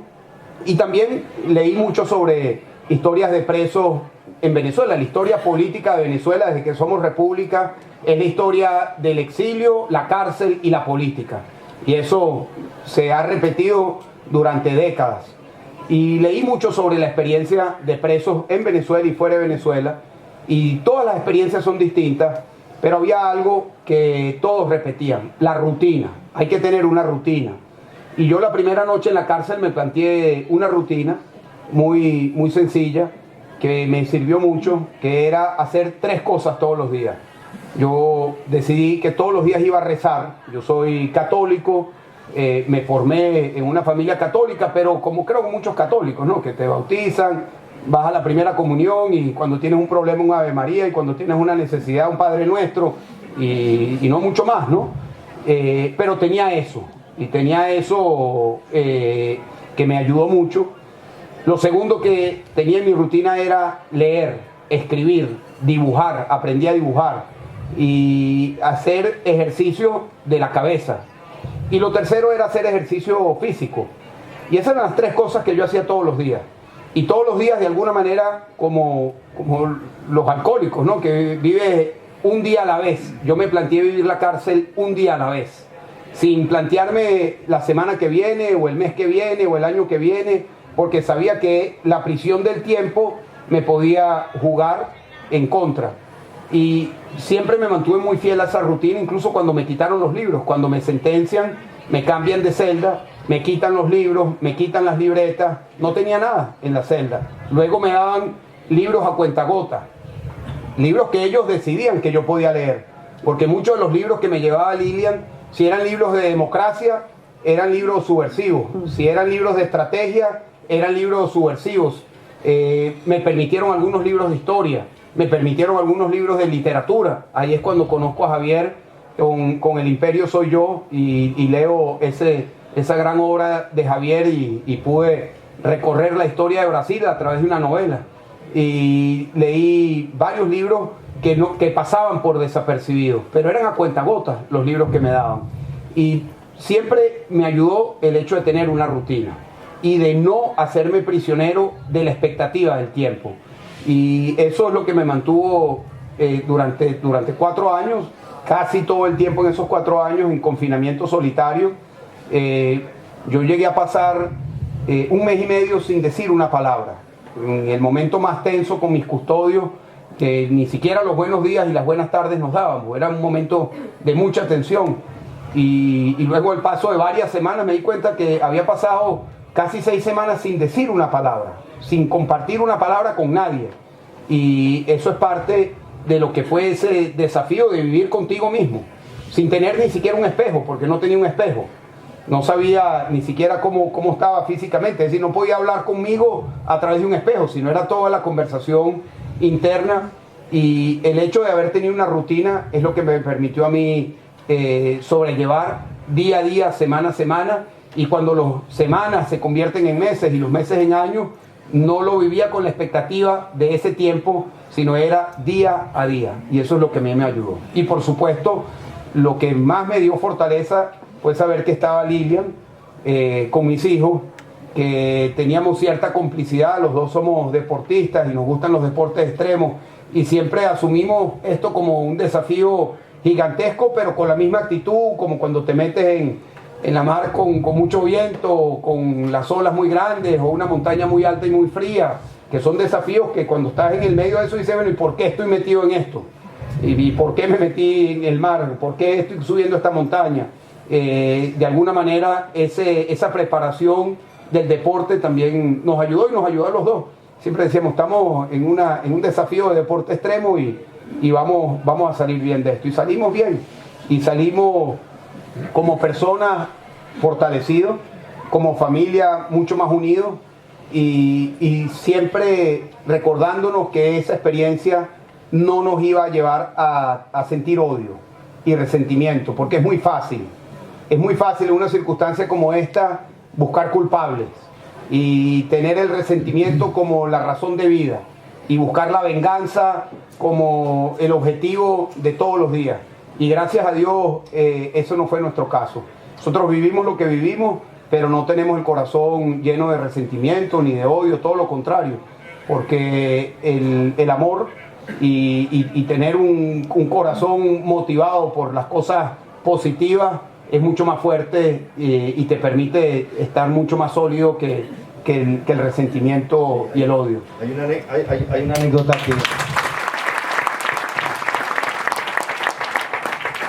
y también leí mucho sobre historias de presos en Venezuela. La historia política de Venezuela desde que somos república es la historia del exilio, la cárcel y la política. Y eso se ha repetido durante décadas. Y leí mucho sobre la experiencia de presos en Venezuela y fuera de Venezuela. Y todas las experiencias son distintas, pero había algo que todos repetían: la rutina. Hay que tener una rutina. Y yo la primera noche en la cárcel me planteé una rutina muy, muy sencilla, que me sirvió mucho, que era hacer 3 cosas todos los días. Yo decidí que todos los días iba a rezar. Yo soy católico, me formé en una familia católica, pero como creo que muchos católicos, ¿no? Que te bautizan, vas a la primera comunión, y cuando tienes un problema un Ave María, y cuando tienes una necesidad un Padre Nuestro, y no mucho más, ¿no? Pero tenía eso, y tenía eso que me ayudó mucho. Lo segundo que tenía en mi rutina era leer, escribir, dibujar. Aprendí a dibujar y hacer ejercicio de la cabeza. Y lo tercero era hacer ejercicio físico. Y esas eran las 3 cosas que yo hacía todos los días. Y todos los días, de alguna manera, como los alcohólicos, ¿no? Que vive un día a la vez. Yo me planteé vivir la cárcel un día a la vez. sin plantearme la semana que viene, o el mes que viene, o el año que viene, porque sabía que la prisión del tiempo me podía jugar en contra. Y siempre me mantuve muy fiel a esa rutina, incluso cuando me quitaron los libros. Cuando me sentencian, me cambian de celda, me quitan los libros, me quitan las libretas, no tenía nada en la celda. Luego me daban libros a cuentagotas, libros que ellos decidían que yo podía leer, porque muchos de los libros que me llevaba Lilian, si eran libros de democracia, eran libros subversivos, si eran libros de estrategia, eran libros subversivos. Me permitieron algunos libros de historia, me permitieron algunos libros de literatura. Ahí es cuando conozco a Javier con El Imperio Soy Yo, y leo esa gran obra de Javier, y pude recorrer la historia de Brasil a través de una novela. Y leí varios libros que pasaban por desapercibidos, pero eran a cuentagotas los libros que me daban. Y siempre me ayudó el hecho de tener una rutina y de no hacerme prisionero de la expectativa del tiempo. Y eso es lo que me mantuvo durante 4 años, casi todo el tiempo en esos 4 años en confinamiento solitario. Yo llegué a pasar 1 mes y medio sin decir una palabra. En el momento más tenso con mis custodios, que ni siquiera los buenos días y las buenas tardes nos dábamos. Era un momento de mucha tensión. Y luego, al paso de varias semanas, me di cuenta que había pasado casi 6 semanas sin decir una palabra, sin compartir una palabra con nadie. Y eso es parte de lo que fue ese desafío de vivir contigo mismo, sin tener ni siquiera un espejo, porque no tenía un espejo. No sabía ni siquiera cómo estaba físicamente, es decir, no podía hablar conmigo a través de un espejo, sino era toda la conversación interna. Y el hecho de haber tenido una rutina es lo que me permitió a mí sobrellevar día a día, semana a semana. Y cuando las semanas se convierten en meses y los meses en años, no lo vivía con la expectativa de ese tiempo, sino era día a día. Y eso es lo que a mí me ayudó. Y por supuesto, lo que más me dio fortaleza fue saber que estaba Lilian con mis hijos, que teníamos cierta complicidad. Los dos somos deportistas y nos gustan los deportes extremos, y siempre asumimos esto como un desafío gigantesco, pero con la misma actitud, como cuando te metes en la mar con mucho viento, con las olas muy grandes, o una montaña muy alta y muy fría, que son desafíos que cuando estás en el medio de eso dices, bueno, ¿y por qué estoy metido en esto? ¿Y por qué me metí en el mar? ¿Por qué estoy subiendo esta montaña? De alguna manera esa preparación del deporte también nos ayudó, y nos ayudó a los dos. Siempre decíamos, estamos en un desafío de deporte extremo, y vamos a salir bien de esto. Y salimos bien, y salimos como personas fortalecidos, como familia mucho más unidos, y siempre recordándonos que esa experiencia no nos iba a llevar a sentir odio y resentimiento, porque es muy fácil en una circunstancia como esta buscar culpables y tener el resentimiento como la razón de vida, y buscar la venganza como el objetivo de todos los días. Y gracias a Dios eso no fue nuestro caso. Nosotros vivimos lo que vivimos, pero no tenemos el corazón lleno de resentimiento ni de odio, todo lo contrario, porque el amor y tener un corazón motivado por las cosas positivas es mucho más fuerte, y te permite estar mucho más sólido que el resentimiento y el odio. Hay una anécdota que...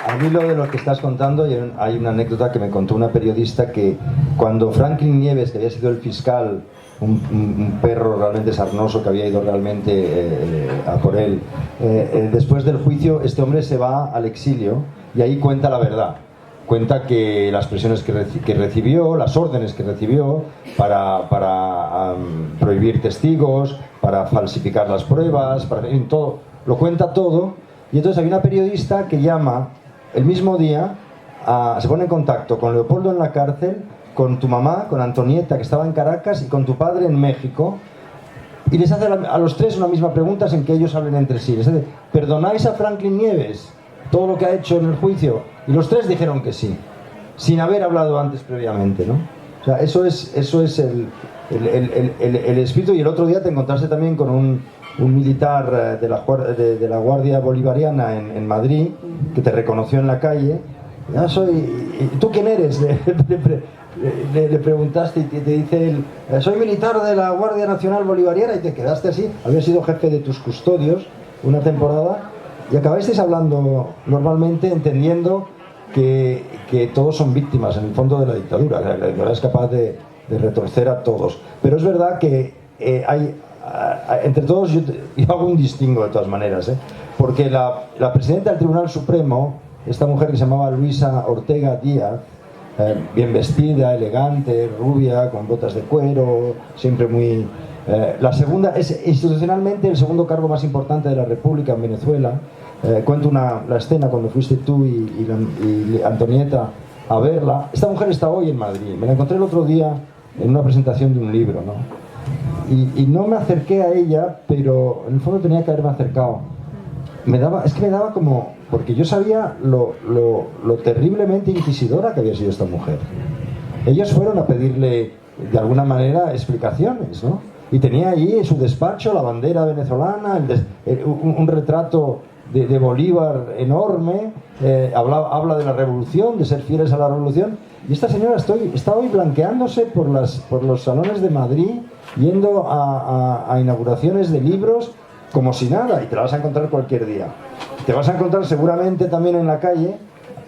Al hilo de lo que estás contando, hay una anécdota que me contó una periodista, que cuando Franklin Nieves, que había sido el fiscal, un perro realmente sarnoso que había ido realmente a por él, después del juicio este hombre se va al exilio, y ahí cuenta la verdad. Cuenta que las presiones que recibió, las órdenes que recibió para prohibir testigos, para falsificar las pruebas, todo, lo cuenta todo. Y entonces hay una periodista que llama el mismo día, se pone en contacto con Leopoldo en la cárcel, con tu mamá, con Antonieta, que estaba en Caracas, y con tu padre en México, y les hace a los tres una misma pregunta sin que ellos hablen entre sí. Les dice, ¿perdonáis a Franklin Nieves todo lo que ha hecho en el juicio? Y los tres dijeron que sí, sin haber hablado antes previamente, ¿no? O sea, eso es el espíritu. Y el otro día te encontraste también con un militar de la Guardia Bolivariana en Madrid, que te reconoció en la calle, ya ¿tú quién eres? Le preguntaste y te dice él, soy militar de la Guardia Nacional Bolivariana, y te quedaste así. Habías sido jefe de tus custodios una temporada y acabasteis hablando normalmente, entendiendo que todos son víctimas en el fondo de la dictadura. La dictadura es capaz de retorcer a todos, pero es verdad que entre todos yo hago un distingo de todas maneras, porque la presidenta del Tribunal Supremo, esta mujer que se llamaba Luisa Ortega Díaz, bien vestida, elegante, rubia, con botas de cuero, siempre muy... la segunda es institucionalmente el segundo cargo más importante de la República en Venezuela. Cuento la escena cuando fuiste tú y Antonieta a verla. Esta mujer está hoy en Madrid. Me la encontré el otro día en una presentación de un libro, ¿no? Y no me acerqué a ella, pero en el fondo tenía que haberme acercado. Me daba como... Porque yo sabía lo terriblemente inquisidora que había sido esta mujer. Ellos fueron a pedirle, de alguna manera, explicaciones, ¿no? Y tenía ahí en su despacho la bandera venezolana, un retrato de Bolívar enorme, habla de la revolución, de ser fieles a la revolución. Y esta señora está hoy blanqueándose por los salones de Madrid, yendo a inauguraciones de libros, como si nada, y te la vas a encontrar cualquier día. Te vas a encontrar seguramente también en la calle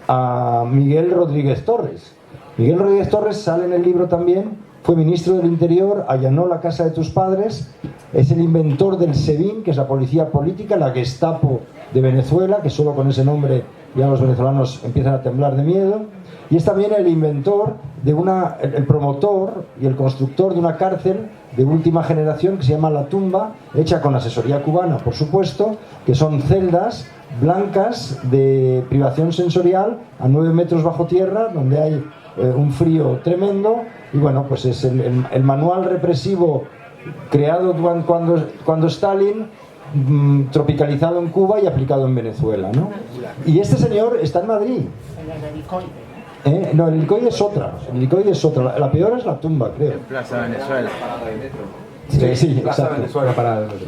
a Miguel Rodríguez Torres. Miguel Rodríguez Torres sale en el libro también, fue ministro del Interior, allanó la casa de tus padres, es el inventor del SEBIN, que es la policía política, la Gestapo de Venezuela, que solo con ese nombre ya los venezolanos empiezan a temblar de miedo, y es también el inventor el promotor y el constructor de una cárcel de última generación que se llama La Tumba, hecha con asesoría cubana, por supuesto, que son celdas blancas de privación sensorial a 9 metros bajo tierra, donde hay un frío tremendo, y bueno, pues es el manual represivo creado cuando Stalin, tropicalizado en Cuba y aplicado en Venezuela, ¿no? Y este señor está en Madrid. No, el helicoide es otra. La peor es La Tumba, creo. En Plaza Venezuela. Sí, Plaza Venezuela.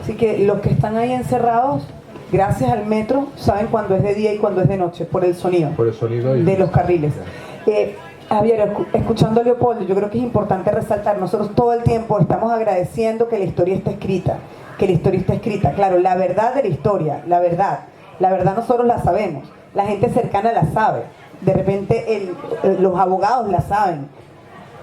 Así que los que están ahí encerrados, gracias al metro, saben cuándo es de día y cuándo es de noche, por el sonido. Por el sonido de los carriles. Javier, escuchando a Leopoldo, yo creo que es importante resaltar, nosotros todo el tiempo estamos agradeciendo que la historia esté escrita, Claro, la verdad de la historia, la verdad nosotros la sabemos, la gente cercana la sabe, de repente los abogados la saben,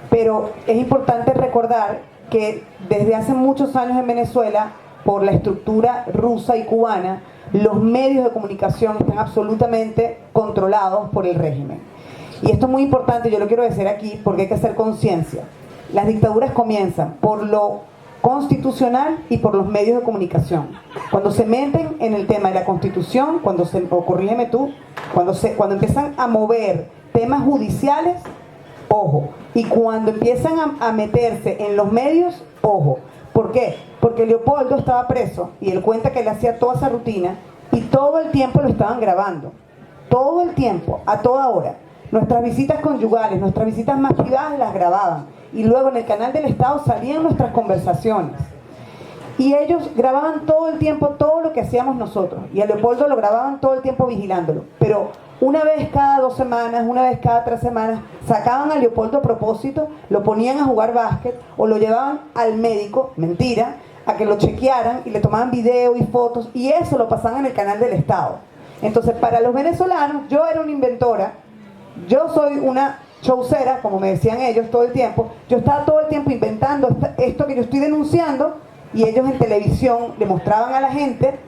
pero es importante recordar que desde hace muchos años en Venezuela, por la estructura rusa y cubana, los medios de comunicación están absolutamente controlados por el régimen. Y esto es muy importante, yo lo quiero decir aquí porque hay que hacer conciencia. Las dictaduras comienzan por lo constitucional y por los medios de comunicación. Cuando se meten en el tema de la Constitución, corrígeme tú, cuando empiezan a mover temas judiciales, ojo. Y cuando empiezan a meterse en los medios, ojo. ¿Por qué? Porque Leopoldo estaba preso y él cuenta que él hacía toda esa rutina y todo el tiempo lo estaban grabando. Todo el tiempo, a toda hora. Nuestras visitas conyugales, nuestras visitas más privadas las grababan. Y luego en el canal del Estado salían nuestras conversaciones. Y ellos grababan todo el tiempo todo lo que hacíamos nosotros. Y a Leopoldo lo grababan todo el tiempo vigilándolo. Pero una vez cada 2 semanas, una vez cada 3 semanas, sacaban a Leopoldo a propósito, lo ponían a jugar básquet o lo llevaban al médico, mentira, a que lo chequearan y le tomaban video y fotos. Y eso lo pasaban en el canal del Estado. Entonces, para los venezolanos, yo era una inventora, yo soy una showcera, como me decían ellos todo el tiempo. Yo estaba todo el tiempo inventando esto que yo estoy denunciando, y ellos en televisión le mostraban a la gente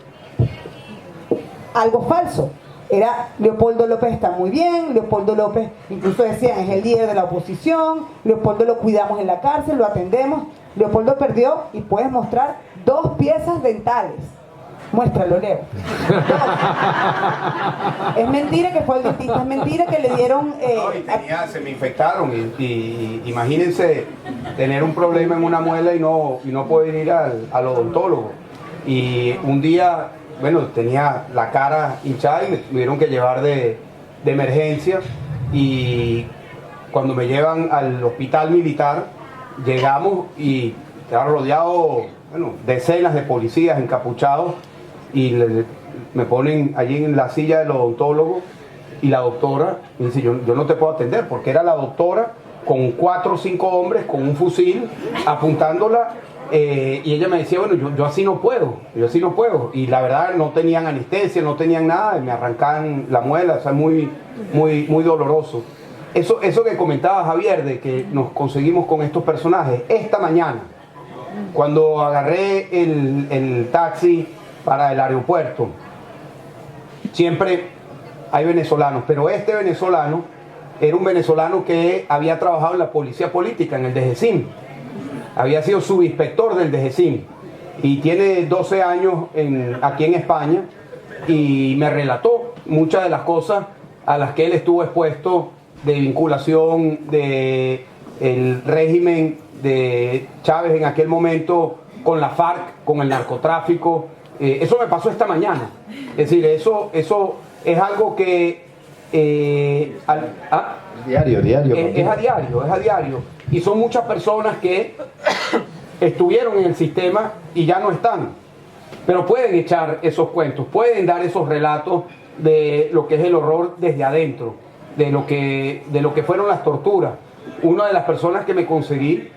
algo falso. Era Leopoldo López está muy bien, Leopoldo López, incluso decían, es el líder de la oposición, Leopoldo lo cuidamos en la cárcel, lo atendemos. Leopoldo perdió, y puedes mostrar 2 piezas dentales. Muéstralo, Leo. Es mentira que fue el dentista, es mentira que le dieron... se me infectaron y imagínense tener un problema en una muela y no poder ir al odontólogo. Y un día, bueno, tenía la cara hinchada y me tuvieron que llevar de emergencia, y cuando me llevan al hospital militar, llegamos y estaba rodeado, bueno, decenas de policías encapuchados, y me ponen allí en la silla del odontólogo y la doctora me dice, yo no te puedo atender, porque era la doctora con 4 o 5 hombres con un fusil apuntándola, y ella me decía, bueno, yo así no puedo, y la verdad no tenían anestesia, no tenían nada, y me arrancaban la muela, o sea, muy doloroso. Eso que comentaba Javier, de que nos conseguimos con estos personajes, esta mañana, cuando agarré el taxi para el aeropuerto, siempre hay venezolanos, pero este venezolano era un venezolano que había trabajado en la policía política, en el DGCIM, había sido subinspector del DGCIM y tiene 12 años aquí en España, y me relató muchas de las cosas a las que él estuvo expuesto, de vinculación del régimen de Chávez en aquel momento con la FARC, con el narcotráfico. Eso me pasó esta mañana. Es decir, eso es algo que diario. Es a diario. Y son muchas personas que estuvieron en el sistema y ya no están. Pero pueden echar esos cuentos, pueden dar esos relatos de lo que es el horror desde adentro, de lo que fueron las torturas. Una de las personas que me conseguí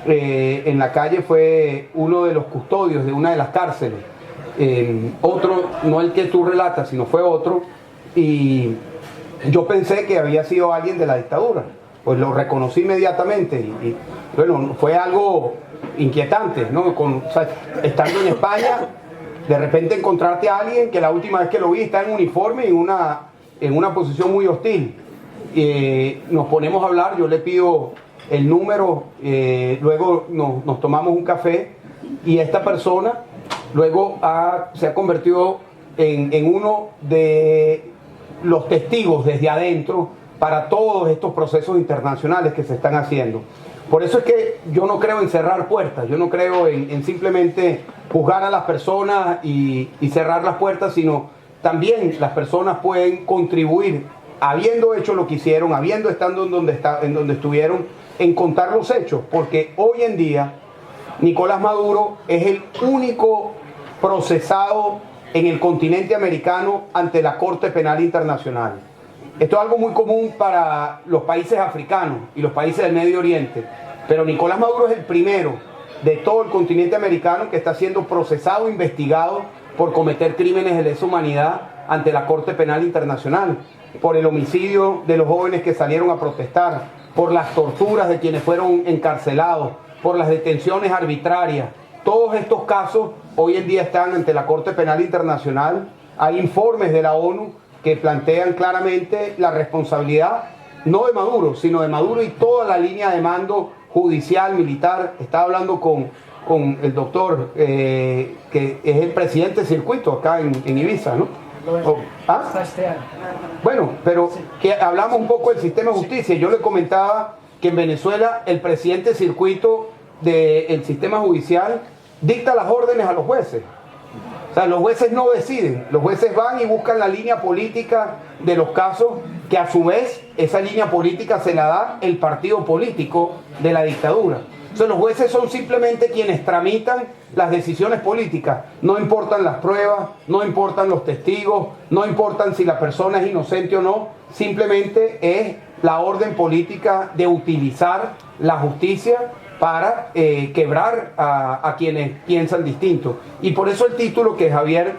en la calle fue uno de los custodios de una de las cárceles. Otro, no el que tú relatas, sino fue otro, y yo pensé que había sido alguien de la dictadura, pues lo reconocí inmediatamente, y bueno, fue algo inquietante, ¿no? Estando en España, de repente encontrarte a alguien que la última vez que lo vi está en uniforme y en una posición muy hostil. Nos ponemos a hablar, yo le pido el número, luego nos tomamos un café, y esta persona luego se ha convertido en uno de los testigos desde adentro para todos estos procesos internacionales que se están haciendo. Por eso es que yo no creo en cerrar puertas, yo no creo en simplemente juzgar a las personas y cerrar las puertas, sino también las personas pueden contribuir, habiendo hecho lo que hicieron, habiendo estado en donde estuvieron, en contar los hechos, porque hoy en día Nicolás Maduro es el único procesado en el continente americano ante la Corte Penal Internacional. Esto es algo muy común para los países africanos y los países del Medio Oriente, pero Nicolás Maduro es el primero de todo el continente americano que está siendo procesado, investigado por cometer crímenes de lesa humanidad ante la Corte Penal Internacional, por el homicidio de los jóvenes que salieron a protestar, por las torturas de quienes fueron encarcelados, por las detenciones arbitrarias. Todos estos casos hoy en día están ante la Corte Penal Internacional. Hay informes de la ONU que plantean claramente la responsabilidad, no de Maduro, sino de Maduro y toda la línea de mando judicial, militar. Estaba hablando con el doctor, que es el presidente de circuito acá en Ibiza, ¿no? Bueno, pero que hablamos un poco del sistema de justicia. Yo le comentaba que en Venezuela el presidente de circuito del sistema judicial dicta las órdenes a los jueces. O sea, los jueces no deciden, los jueces van y buscan la línea política de los casos, que a su vez esa línea política se la da el partido político de la dictadura. Entonces los jueces son simplemente quienes tramitan las decisiones políticas. No importan las pruebas, no importan los testigos, no importan si la persona es inocente o no, simplemente es la orden política de utilizar la justicia para quebrar a quienes piensan distinto. Y por eso el título que Javier,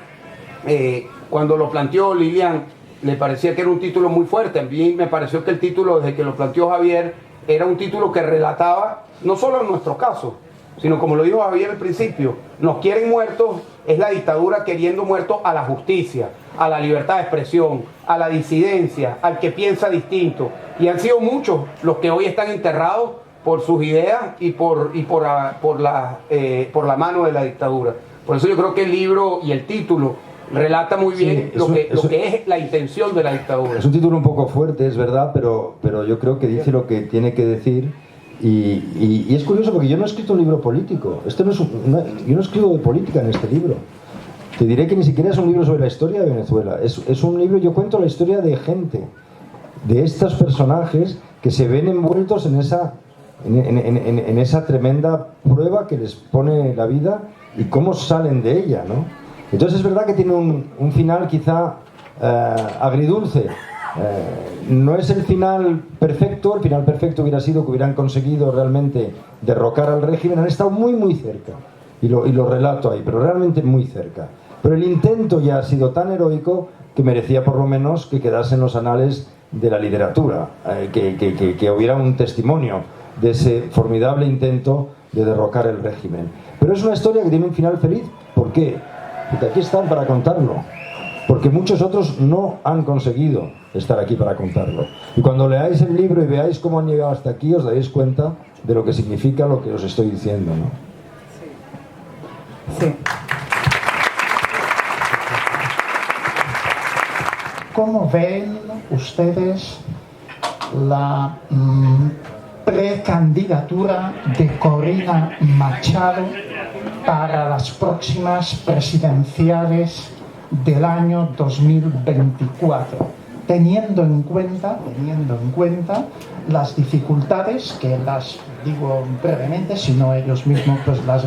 cuando lo planteó Lilian, le parecía que era un título muy fuerte. A mí me pareció que el título, desde que lo planteó Javier, era un título que relataba no solo en nuestro caso, sino, como lo dijo Javier al principio, nos quieren muertos, es la dictadura queriendo muertos a la justicia, a la libertad de expresión, a la disidencia, al que piensa distinto. Y han sido muchos los que hoy están enterrados por sus ideas y por la mano de la dictadura. Por eso yo creo que el libro y el título relata muy bien lo que es la intención de la dictadura. Es un título un poco fuerte, es verdad, pero yo creo que dice lo que tiene que decir. Y es curioso porque yo no he escrito un libro político. Yo no escribo de política en este libro. Te diré que ni siquiera es un libro sobre la historia de Venezuela. Es un libro, yo cuento la historia de gente, de estos personajes que se ven envueltos en esa tremenda prueba que les pone la vida y cómo salen de ella, ¿no? Entonces es verdad que tiene un final quizá agridulce, No es el final perfecto. El final perfecto hubiera sido que hubieran conseguido realmente derrocar al régimen. Han estado muy muy cerca, y lo relato ahí, pero realmente muy cerca. Pero el intento ya ha sido tan heroico que merecía por lo menos que quedase en los anales de la literatura, que hubiera un testimonio de ese formidable intento de derrocar el régimen. Pero es una historia que tiene un final feliz. ¿Por qué? Porque aquí están para contarlo, porque muchos otros no han conseguido estar aquí para contarlo. Y cuando leáis el libro y veáis cómo han llegado hasta aquí, os daréis cuenta de lo que significa lo que os estoy diciendo, ¿no? Sí. ¿Cómo ven ustedes la precandidatura de Corina Machado para las próximas presidenciales del año 2024, teniendo en cuenta las dificultades, que las digo brevemente, si no ellos mismos pues las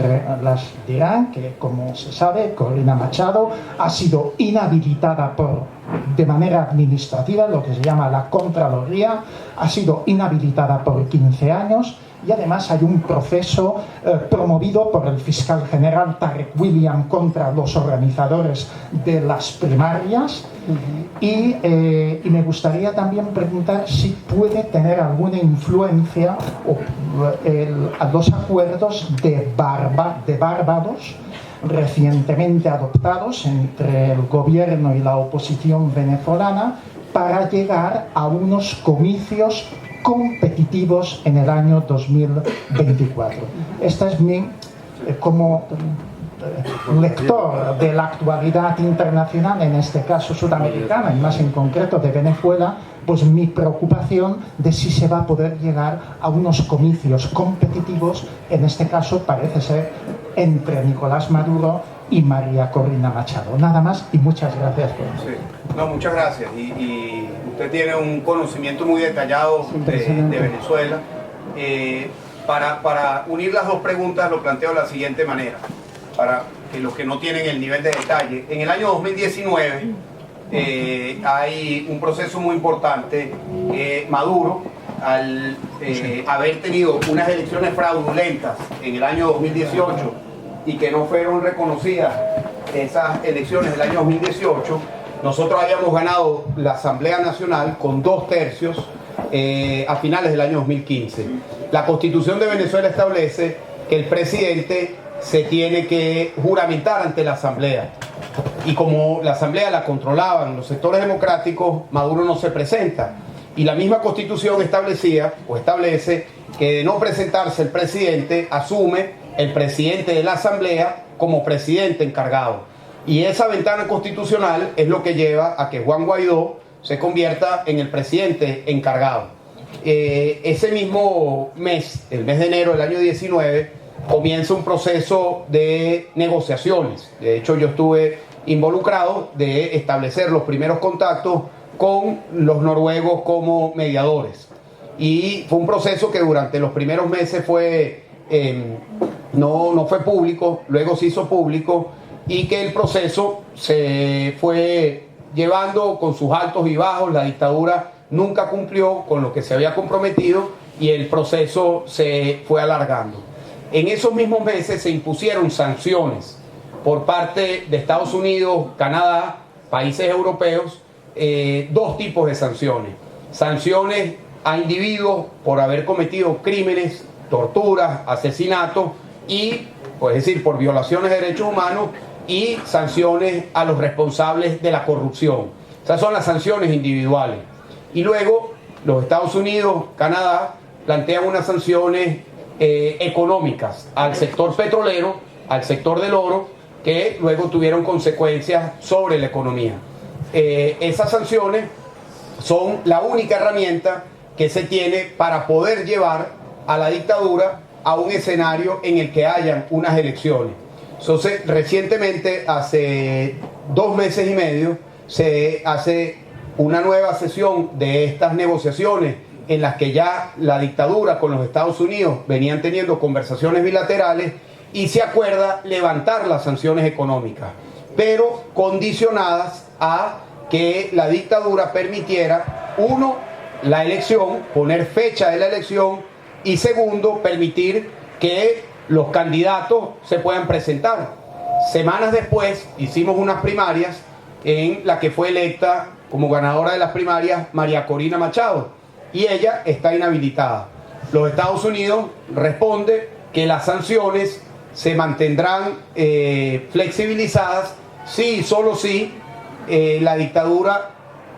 dirán, que como se sabe, Corina Machado ha sido inhabilitada de manera administrativa, lo que se llama la Contraloría, ha sido inhabilitada por 15 años, y además hay un proceso promovido por el fiscal general Tarek William contra los organizadores de las primarias. Y me gustaría también preguntar si puede tener alguna influencia los acuerdos de Barbados recientemente adoptados entre el gobierno y la oposición venezolana para llegar a unos comicios competitivos en el año 2024. Esta es mi, como lector de la actualidad internacional, en este caso sudamericana y más en concreto de Venezuela, pues mi preocupación de si se va a poder llegar a unos comicios competitivos, en este caso parece ser entre Nicolás Maduro y María Corina Machado. Nada más y muchas gracias por eso. Sí. No, muchas gracias. Y usted tiene un conocimiento muy detallado de Venezuela. Para unir las dos preguntas lo planteo de la siguiente manera, para que los que no tienen el nivel de detalle. En el año 2019 hay un proceso muy importante. Maduro, al haber tenido unas elecciones fraudulentas en el año 2018 y que no fueron reconocidas esas elecciones del año 2018, nosotros habíamos ganado la Asamblea Nacional con 2/3 a finales del año 2015. La Constitución de Venezuela establece que el presidente se tiene que juramentar ante la Asamblea. Y como la Asamblea la controlaban los sectores democráticos, Maduro no se presenta. Y la misma Constitución establece que de no presentarse el presidente, asume el presidente de la Asamblea como presidente encargado. Y esa ventana constitucional es lo que lleva a que Juan Guaidó se convierta en el presidente encargado. Ese mismo mes, el mes de enero del año 19, comienza un proceso de negociaciones. De hecho, yo estuve involucrado de establecer los primeros contactos con los noruegos como mediadores. Y fue un proceso que durante los primeros meses no fue público, luego se hizo público, y que el proceso se fue llevando con sus altos y bajos. La dictadura nunca cumplió con lo que se había comprometido y el proceso se fue alargando. En esos mismos meses se impusieron sanciones por parte de Estados Unidos, Canadá, países europeos, dos tipos de sanciones. Sanciones a individuos por haber cometido crímenes, torturas, asesinatos y, pues decir, por violaciones de derechos humanos, y sanciones a los responsables de la corrupción. Esas son las sanciones individuales. Y luego los Estados Unidos, Canadá, plantean unas sanciones económicas al sector petrolero, al sector del oro, que luego tuvieron consecuencias sobre la economía. Esas sanciones son la única herramienta que se tiene para poder llevar a la dictadura a un escenario en el que hayan unas elecciones. Entonces, recientemente, hace 2 meses y medio, se hace una nueva sesión de estas negociaciones en las que ya la dictadura con los Estados Unidos venían teniendo conversaciones bilaterales y se acuerda levantar las sanciones económicas, pero condicionadas a que la dictadura permitiera, uno, la elección, poner fecha de la elección, y segundo, permitir que los candidatos se puedan presentar. Semanas después hicimos unas primarias en la que fue electa como ganadora de las primarias María Corina Machado, y ella está inhabilitada. Los Estados Unidos responde que las sanciones se mantendrán flexibilizadas si y solo si la dictadura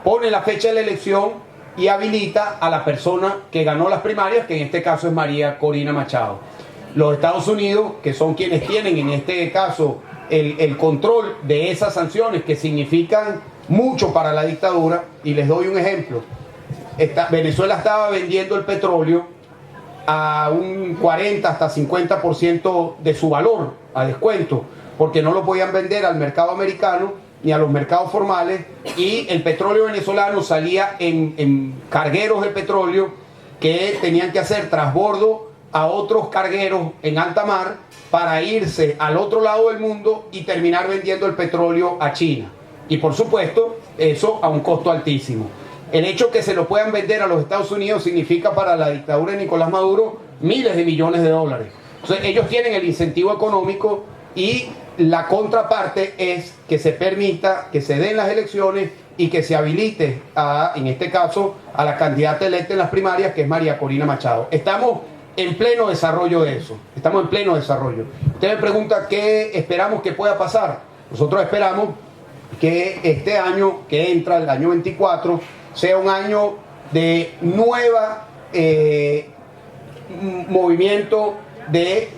pone la fecha de la elección y habilita a la persona que ganó las primarias, que en este caso es María Corina Machado. Los Estados Unidos, que son quienes tienen en este caso el control de esas sanciones que significan mucho para la dictadura, y les doy un ejemplo. Venezuela estaba vendiendo el petróleo a un 40 hasta 50% de su valor, a descuento, porque no lo podían vender al mercado americano ni a los mercados formales, y el petróleo venezolano salía en cargueros de petróleo que tenían que hacer transbordo a otros cargueros en alta mar para irse al otro lado del mundo y terminar vendiendo el petróleo a China. Y por supuesto, eso a un costo altísimo. El hecho que se lo puedan vender a los Estados Unidos significa para la dictadura de Nicolás Maduro miles de millones de dólares. Entonces, ellos tienen el incentivo económico, y la contraparte es que se permita que se den las elecciones y que se habilite, en este caso, a la candidata electa en las primarias, que es María Corina Machado. Estamos en pleno desarrollo de eso. Estamos en pleno desarrollo. Usted me pregunta qué esperamos que pueda pasar. Nosotros esperamos que este año que entra, el año 24, sea un año de nueva movimiento de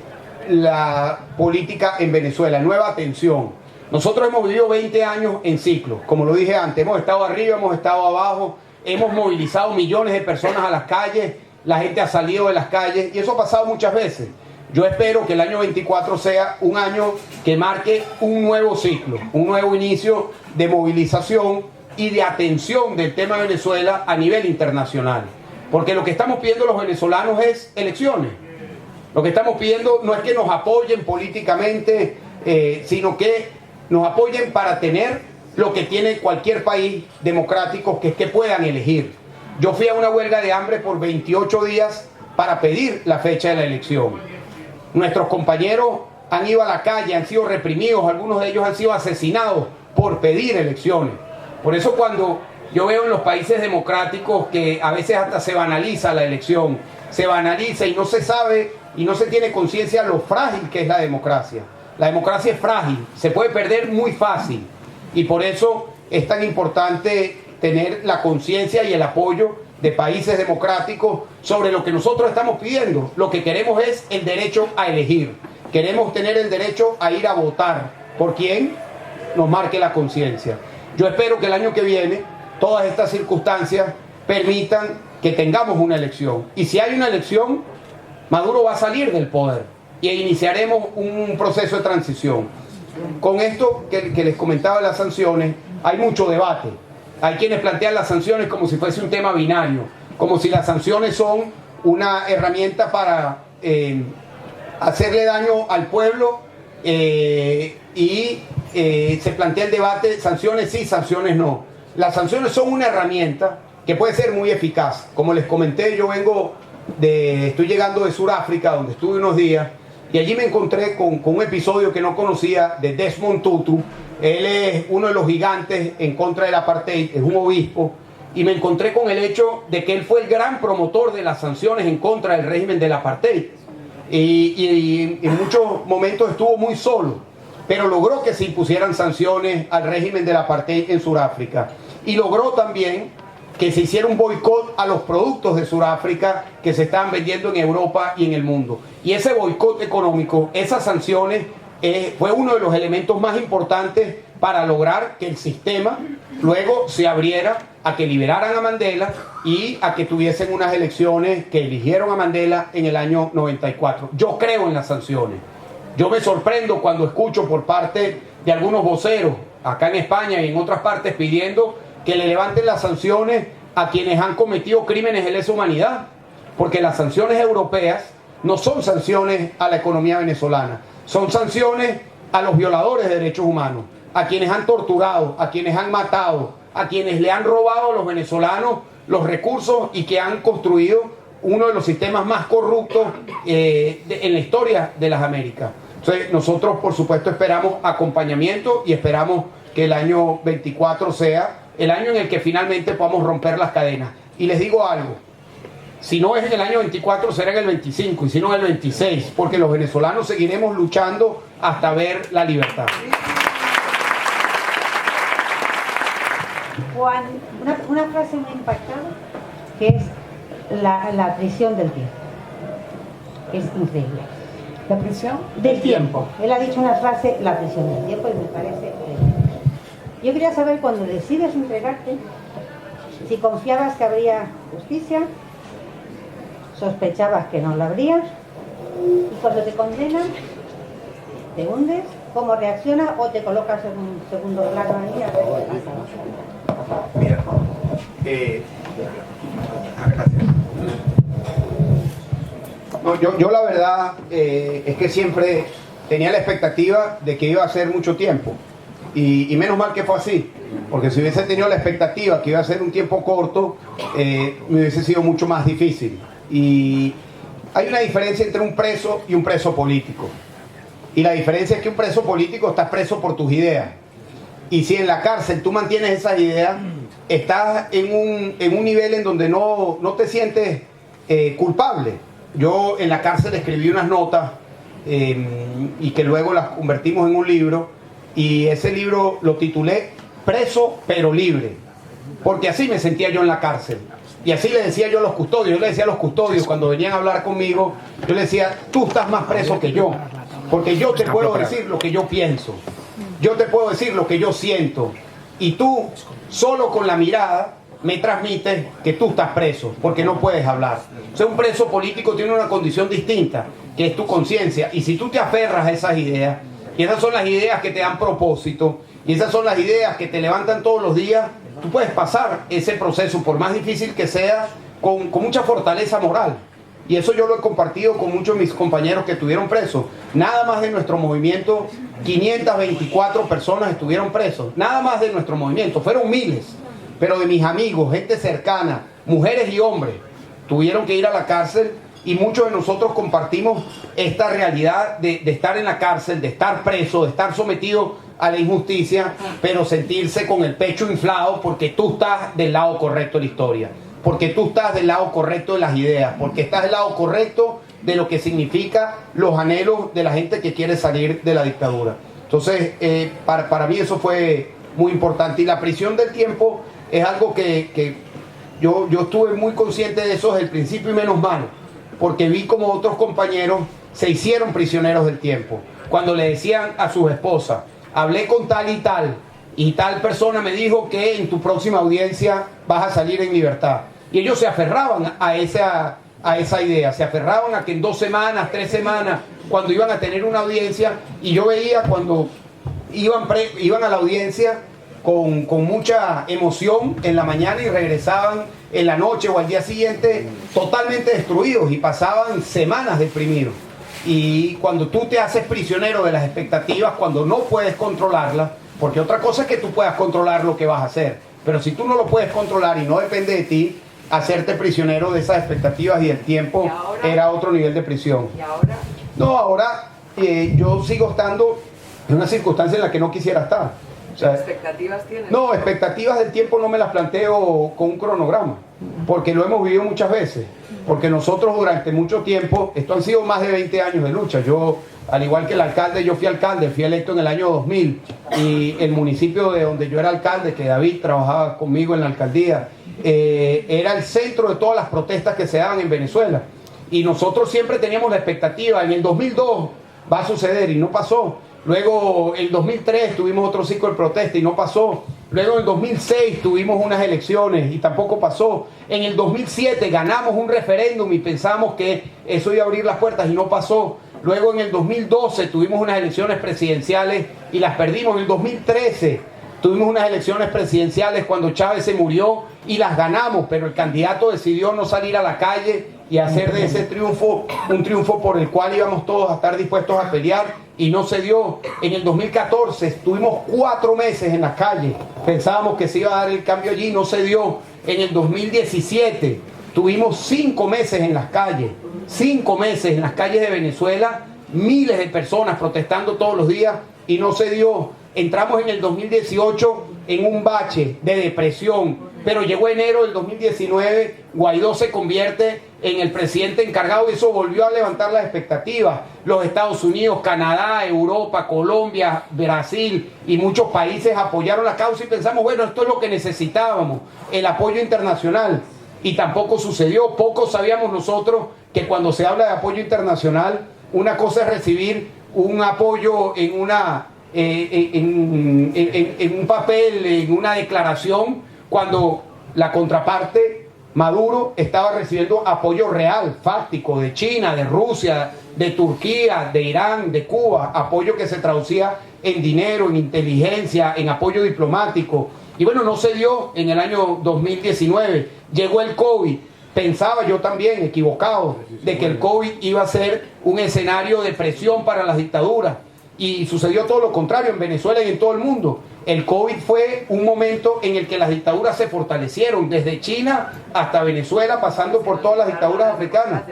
la política en Venezuela, nueva atención. Nosotros hemos vivido 20 años en ciclos, como lo dije antes, hemos estado arriba, hemos estado abajo, hemos movilizado millones de personas a las calles, la gente ha salido de las calles, y eso ha pasado muchas veces. Yo espero que el año 24 sea un año que marque un nuevo ciclo, un nuevo inicio de movilización y de atención del tema de Venezuela a nivel internacional. Porque lo que estamos pidiendo los venezolanos es elecciones. Lo que estamos pidiendo no es que nos apoyen políticamente, sino que nos apoyen para tener lo que tiene cualquier país democrático, que es que puedan elegir. Yo fui a una huelga de hambre por 28 días para pedir la fecha de la elección. Nuestros compañeros han ido a la calle, han sido reprimidos, algunos de ellos han sido asesinados por pedir elecciones. Por eso cuando yo veo en los países democráticos que a veces hasta se banaliza la elección, se banaliza y no se sabe y no se tiene conciencia de lo frágil que es la democracia. La democracia es frágil, se puede perder muy fácil, y por eso es tan importante tener la conciencia y el apoyo de países democráticos sobre lo que nosotros estamos pidiendo. Lo que queremos es el derecho a elegir. Queremos tener el derecho a ir a votar por quien nos marque la conciencia. Yo espero que el año que viene todas estas circunstancias permitan que tengamos una elección. Y si hay una elección, Maduro va a salir del poder y iniciaremos un proceso de transición. Con esto que les comentaba de las sanciones, hay mucho debate. Hay quienes plantean las sanciones como si fuese un tema binario, como si las sanciones son una herramienta para hacerle daño al pueblo, y se plantea el debate, sanciones sí, sanciones no. Las sanciones son una herramienta que puede ser muy eficaz. Como les comenté, yo estoy llegando de Sudáfrica, donde estuve unos días, y allí me encontré con un episodio que no conocía de Desmond Tutu. Él es uno de los gigantes en contra del apartheid, es un obispo, y me encontré con el hecho de que él fue el gran promotor de las sanciones en contra del régimen del apartheid. Y en muchos momentos estuvo muy solo, pero logró que se impusieran sanciones al régimen del apartheid en Sudáfrica. Y logró también que se hiciera un boicot a los productos de Sudáfrica que se estaban vendiendo en Europa y en el mundo. Y ese boicot económico, esas sanciones, fue uno de los elementos más importantes para lograr que el sistema luego se abriera a que liberaran a Mandela y a que tuviesen unas elecciones que eligieron a Mandela en el año 94. Yo creo en las sanciones. Yo me sorprendo cuando escucho por parte de algunos voceros acá en España y en otras partes pidiendo que le levanten las sanciones a quienes han cometido crímenes de lesa humanidad, porque las sanciones europeas no son sanciones a la economía venezolana, son sanciones a los violadores de derechos humanos, a quienes han torturado, a quienes han matado, a quienes le han robado a los venezolanos los recursos y que han construido uno de los sistemas más corruptos en la historia de las Américas. Entonces nosotros por supuesto esperamos acompañamiento y esperamos que el año 24 sea el año en el que finalmente podamos romper las cadenas. Y les digo algo, si no es en el año 24 será en el 25 y si no en el 26, porque los venezolanos seguiremos luchando hasta ver la libertad. Juan, una frase muy impactante que es la prisión del tiempo. Es increíble. ¿La prisión? Del tiempo. Él ha dicho una frase, la prisión del tiempo, y me parece... Yo quería saber, cuando decides entregarte, si confiabas que habría justicia, sospechabas que no la habría, y cuando te condenan, te hundes, ¿cómo reaccionas o te colocas en un segundo plano ahí a ver qué pasa? Mira, gracias. No, yo la verdad es que siempre tenía la expectativa de que iba a ser mucho tiempo. Y menos mal que fue así, porque si hubiese tenido la expectativa que iba a ser un tiempo corto, me hubiese sido mucho más difícil. Y hay una diferencia entre un preso y un preso político. Y la diferencia es que un preso político está preso por tus ideas. Y si en la cárcel tú mantienes esas ideas, estás en un nivel en donde no te sientes culpable. Yo en la cárcel escribí unas notas y que luego las convertimos en un libro. Y ese libro lo titulé Preso pero libre, porque así me sentía yo en la cárcel. Y así le decía yo a los custodios, cuando venían a hablar conmigo, yo les decía, tú estás más preso que yo, porque yo te puedo decir lo que yo pienso, yo te puedo decir lo que yo siento, y tú solo con la mirada me transmites que tú estás preso, porque no puedes hablar. O sea, un preso político tiene una condición distinta, que es tu conciencia, y si tú te aferras a esas ideas, y esas son las ideas que te dan propósito, y esas son las ideas que te levantan todos los días, tú puedes pasar ese proceso, por más difícil que sea, con mucha fortaleza moral. Y eso yo lo he compartido con muchos de mis compañeros que estuvieron presos. Nada más de nuestro movimiento, 524 personas estuvieron presos. Nada más de nuestro movimiento, fueron miles. Pero de mis amigos, gente cercana, mujeres y hombres, tuvieron que ir a la cárcel. Y muchos de nosotros compartimos esta realidad de estar en la cárcel, de estar preso, de estar sometido a la injusticia, pero sentirse con el pecho inflado porque tú estás del lado correcto de la historia, porque tú estás del lado correcto de las ideas, porque estás del lado correcto de lo que significa los anhelos de la gente que quiere salir de la dictadura. Entonces, para mí eso fue muy importante. Y la prisión del tiempo es algo que yo estuve muy consciente de eso desde el principio, y menos mal, porque vi como otros compañeros se hicieron prisioneros del tiempo. Cuando le decían a sus esposas, hablé con tal y tal persona me dijo que en tu próxima audiencia vas a salir en libertad. Y ellos se aferraban a esa idea, se aferraban a que en 2 semanas, 3 semanas, cuando iban a tener una audiencia, y yo veía cuando iban a la audiencia con mucha emoción en la mañana y regresaban en la noche o al día siguiente totalmente destruidos y pasaban semanas deprimidos. Y cuando tú te haces prisionero de las expectativas, cuando no puedes controlarlas, porque otra cosa es que tú puedas controlar lo que vas a hacer, pero si tú no lo puedes controlar y no depende de ti, hacerte prisionero de esas expectativas y el tiempo era otro nivel de prisión. ¿Y ahora? No, ahora yo sigo estando en una circunstancia en la que no quisiera estar. O sea, ¿qué expectativas tienes? No, expectativas del tiempo no me las planteo con un cronograma, porque lo hemos vivido muchas veces, porque nosotros durante mucho tiempo, esto han sido más de 20 años de lucha. Yo, al igual que el alcalde, yo fui alcalde, fui electo en el año 2000, y el municipio de donde yo era alcalde, que David trabajaba conmigo en la alcaldía, era el centro de todas las protestas que se daban en Venezuela, y nosotros siempre teníamos la expectativa, en el 2002 va a suceder, y no pasó. Luego en 2003 tuvimos otro ciclo de protesta y no pasó. Luego en 2006 tuvimos unas elecciones y tampoco pasó. En el 2007 ganamos un referéndum y pensamos que eso iba a abrir las puertas y no pasó. Luego en el 2012 tuvimos unas elecciones presidenciales y las perdimos. En el 2013 tuvimos unas elecciones presidenciales cuando Chávez se murió y las ganamos, pero el candidato decidió no salir a la calle y hacer de ese triunfo un triunfo por el cual íbamos todos a estar dispuestos a pelear, y no se dio. En el 2014 estuvimos 4 meses en las calles, pensábamos que se iba a dar el cambio allí, no se dio. En el 2017 tuvimos 5 meses en las calles, 5 meses en las calles de Venezuela, miles de personas protestando todos los días y no se dio. Entramos en el 2018 en un bache de depresión, pero llegó enero del 2019, Guaidó se convierte en el presidente encargado y eso volvió a levantar las expectativas. Los Estados Unidos, Canadá, Europa, Colombia, Brasil y muchos países apoyaron la causa y pensamos, bueno, esto es lo que necesitábamos, el apoyo internacional. Y tampoco sucedió. Poco sabíamos nosotros que cuando se habla de apoyo internacional, una cosa es recibir un apoyo en un papel, en una declaración, cuando la contraparte, Maduro, estaba recibiendo apoyo real, fáctico, de China, de Rusia, de Turquía, de Irán, de Cuba, apoyo que se traducía en dinero, en inteligencia, en apoyo diplomático. Y bueno, no se dio en el año 2019, llegó el COVID. Pensaba yo también, equivocado, de que el COVID iba a ser un escenario de presión para las dictaduras. Y sucedió todo lo contrario en Venezuela y en todo el mundo. El COVID fue un momento en el que las dictaduras se fortalecieron, desde China hasta Venezuela, pasando por todas las dictaduras africanas.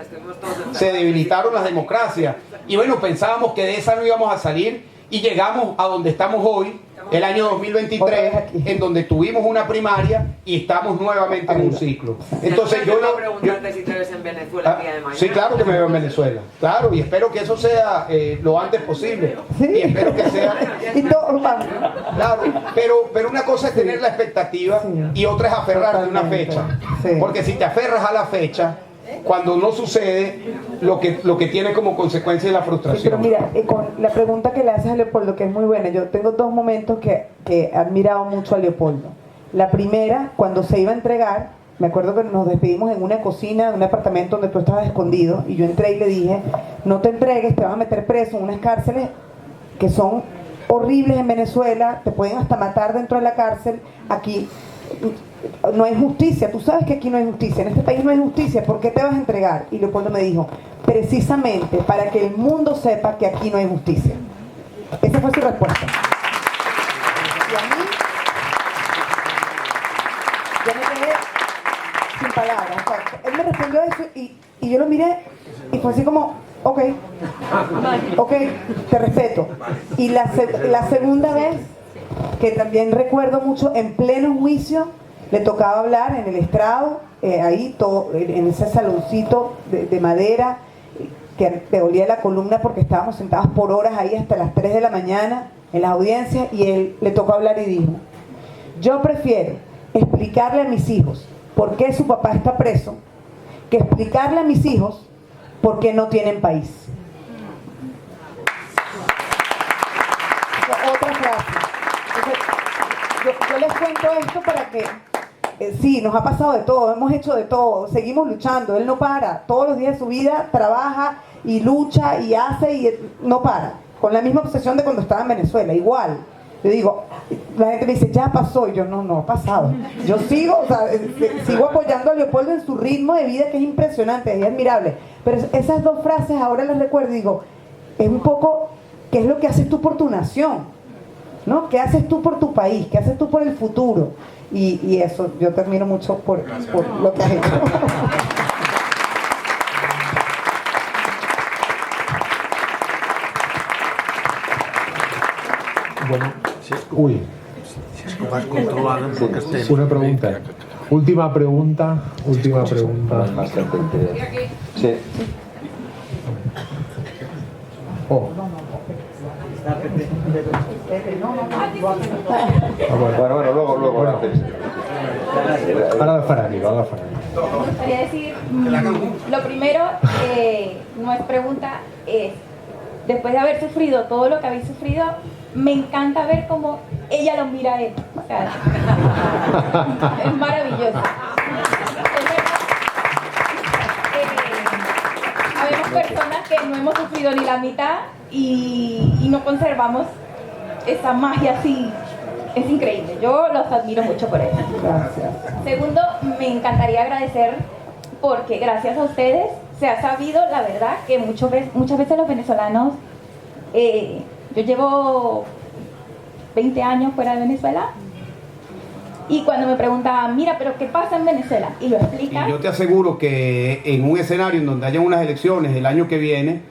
Se debilitaron las democracias. Y bueno, pensábamos que de esa no íbamos a salir y llegamos a donde estamos hoy, el año 2023, en donde tuvimos una primaria y estamos nuevamente en un ciclo. Entonces yo preguntarte si te ves en Venezuela el día de mañana. Sí, claro que me veo en Venezuela, claro, y espero que eso sea lo antes posible. Sí. Y espero que sea... Y todos vamos. Claro, pero una cosa es tener la expectativa y otra es aferrarte a una fecha. Sí. Porque si te aferras a la fecha, cuando no sucede, lo que tiene como consecuencia es la Sí, frustración. pero mira, con la pregunta que le haces a Leopoldo, que es muy buena, yo tengo 2 momentos que he admirado mucho a Leopoldo. La primera, cuando se iba a entregar, me acuerdo que nos despedimos en una cocina de un apartamento donde tú estabas escondido, y yo entré y le dije, no te entregues, te van a meter preso en unas cárceles que son horribles en Venezuela, te pueden hasta matar dentro de la cárcel. Aquí no hay justicia, tú sabes que aquí no hay justicia, en este país no hay justicia, ¿por qué te vas a entregar? Y Leopoldo me dijo, precisamente para que el mundo sepa que aquí no hay justicia. Esa fue su respuesta. Y a mí, yo me quedé sin palabras. O sea, él me respondió eso y yo lo miré y fue así como, ok, te respeto. Y la segunda vez, que también recuerdo mucho, en pleno juicio, le tocaba hablar en el estrado, ahí todo, en ese saloncito de madera, que te dolía la columna porque estábamos sentados por horas ahí hasta las 3 de la mañana en las audiencias, y él le tocó hablar y dijo, yo prefiero explicarle a mis hijos por qué su papá está preso que explicarle a mis hijos por qué no tienen país. Otra frase. Entonces, yo les cuento esto para que sí, nos ha pasado de todo, hemos hecho de todo, seguimos luchando, él no para, todos los días de su vida trabaja y lucha y hace y no para, con la misma obsesión de cuando estaba en Venezuela, igual. Yo digo, la gente me dice, ya pasó, y yo no ha pasado. Yo sigo, o sea, sigo apoyando a Leopoldo en su ritmo de vida, que es impresionante, es admirable. Pero esas 2 frases ahora las recuerdo y digo, es un poco, ¿qué es lo que haces tú por tu nación? ¿No? ¿Qué haces tú por tu país? ¿Qué haces tú por el futuro? Y eso, yo te admiro mucho por lo que has hecho. Bueno, uy, una pregunta. Última pregunta. Sí. Oh. Bueno, luego. Bueno. Ahora Farani. Me gustaría decir, lo primero, no es pregunta, es, después de haber sufrido todo lo que habéis sufrido, me encanta ver cómo ella lo mira a él. O sea, es maravilloso. Habemos personas que no hemos sufrido ni la mitad y no conservamos esa magia así. Es increíble, yo los admiro mucho por eso. Gracias. Segundo, me encantaría agradecer porque gracias a ustedes se ha sabido la verdad que muchas veces los venezolanos Yo llevo 20 años fuera de Venezuela y cuando me preguntaban, mira, pero ¿qué pasa en Venezuela? Y lo explican. Y yo te aseguro que en un escenario en donde haya unas elecciones el año que viene,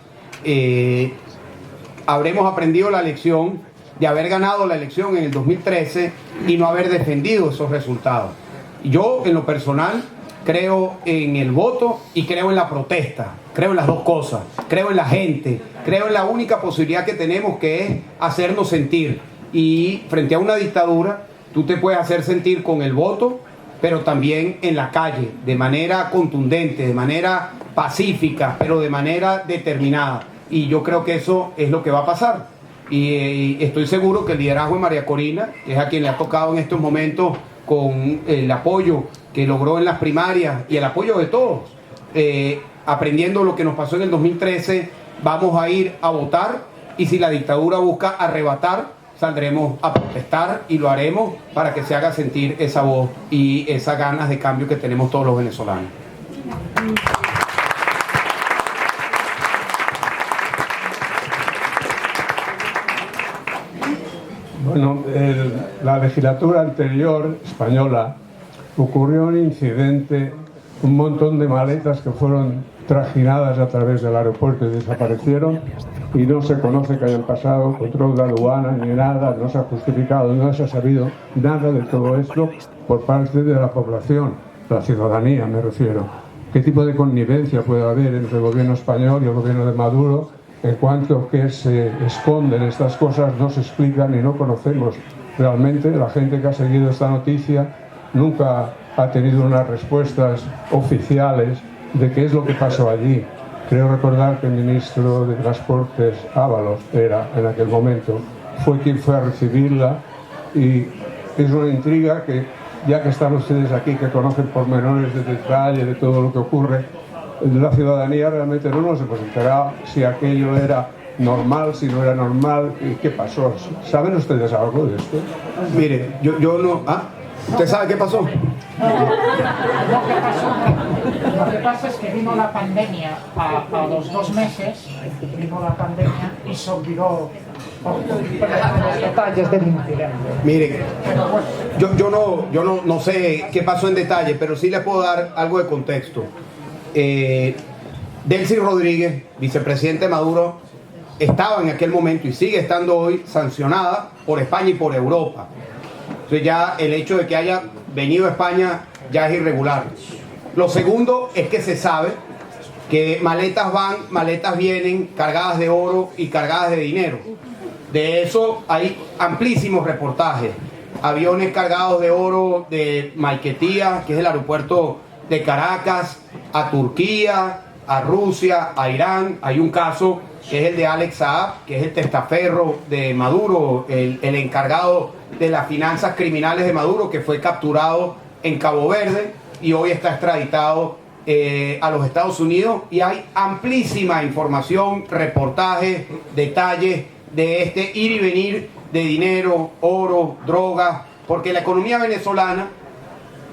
habremos aprendido la lección de haber ganado la elección en el 2013 y no haber defendido esos resultados. Yo, en lo personal, creo en el voto y creo en la protesta. Creo en las dos cosas. Creo en la gente. Creo en la única posibilidad que tenemos, que es hacernos sentir. Y frente a una dictadura, tú te puedes hacer sentir con el voto, pero también en la calle, de manera contundente, de manera pacífica, pero de manera determinada. Y yo creo que eso es lo que va a pasar. Y estoy seguro que el liderazgo de María Corina, que es a quien le ha tocado en estos momentos con el apoyo que logró en las primarias y el apoyo de todos, aprendiendo lo que nos pasó en el 2013, vamos a ir a votar, y si la dictadura busca arrebatar, saldremos a protestar y lo haremos para que se haga sentir esa voz y esas ganas de cambio que tenemos todos los venezolanos. Bueno, la legislatura anterior, española, ocurrió un incidente, un montón de maletas que fueron trajinadas a través del aeropuerto y desaparecieron, y no se conoce que hayan pasado control de aduana ni nada, no se ha justificado, no se ha sabido nada de todo esto por parte de la población, la ciudadanía me refiero. ¿Qué tipo de connivencia puede haber entre el gobierno español y el gobierno de Maduro? En cuanto que se esconden estas cosas, no se explican y no conocemos realmente. La gente que ha seguido esta noticia nunca ha tenido unas respuestas oficiales de qué es lo que pasó allí. Creo recordar que el ministro de Transportes, Ábalos, era en aquel momento, fue quien fue a recibirla, y es una intriga que, ya que están ustedes aquí, que conocen pormenores de detalle de todo lo que ocurre, la ciudadanía realmente no nos hemos enterado si aquello era normal, si no era normal, y qué pasó. ¿Saben ustedes algo de esto? Mire, yo no... ¿Ah? ¿Usted sabe qué pasó? Lo que pasa es que vino la pandemia a los 2 meses, vino la pandemia y se olvidó los detalles del incidente. Mire, yo no sé qué pasó en detalle, pero sí les puedo dar algo de contexto. Delcy Rodríguez, vicepresidente de Maduro, estaba en aquel momento y sigue estando hoy sancionada por España y por Europa. Entonces ya el hecho de que haya venido a España ya es irregular. Lo segundo es que se sabe que maletas van, maletas vienen, cargadas de oro y cargadas de dinero. De eso hay amplísimos reportajes. Aviones cargados de oro de Maiquetía, que es el aeropuerto de Caracas, a Turquía, a Rusia, a Irán. Hay un caso que es el de Alex Saab, que es el testaferro de Maduro, el encargado de las finanzas criminales de Maduro, que fue capturado en Cabo Verde y hoy está extraditado a los Estados Unidos. Y hay amplísima información, reportajes, detalles de este ir y venir de dinero, oro, drogas, porque la economía venezolana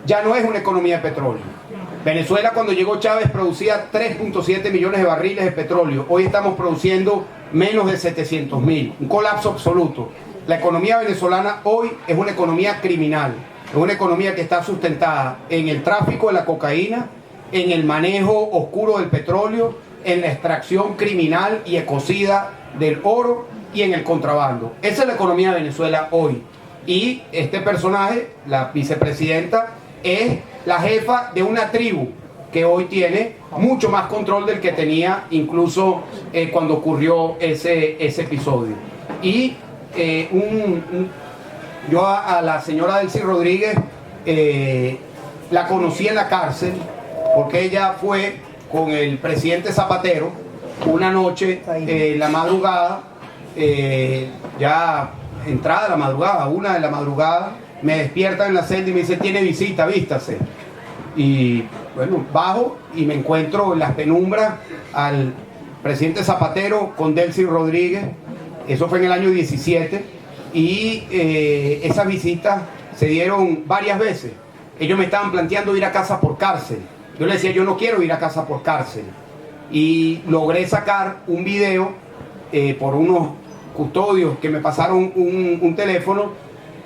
ya no es una economía de petróleo. Venezuela, cuando llegó Chávez, producía 3.7 millones de barriles de petróleo. Hoy estamos produciendo menos de 700.000, un colapso absoluto. La economía venezolana hoy es una economía criminal, es una economía que está sustentada en el tráfico de la cocaína, en el manejo oscuro del petróleo, en la extracción criminal y ecocida del oro y en el contrabando. Esa es la economía de Venezuela hoy. Y este personaje, la vicepresidenta, es la jefa de una tribu que hoy tiene mucho más control del que tenía incluso cuando ocurrió ese episodio. Y yo a la señora Delcy Rodríguez la conocí en la cárcel porque ella fue con el presidente Zapatero una noche en la madrugada, ya entrada la madrugada, 1 de la madrugada, me despiertan en la celda y me dice: tiene visita, vístase. Y bueno, bajo y me encuentro en las penumbras al presidente Zapatero con Delcy Rodríguez. Eso fue en el año 17 y esas visitas se dieron varias veces. Ellos me estaban planteando ir a casa por cárcel. Yo les decía: yo no quiero ir a casa por cárcel. Y logré sacar un video por unos custodios que me pasaron un teléfono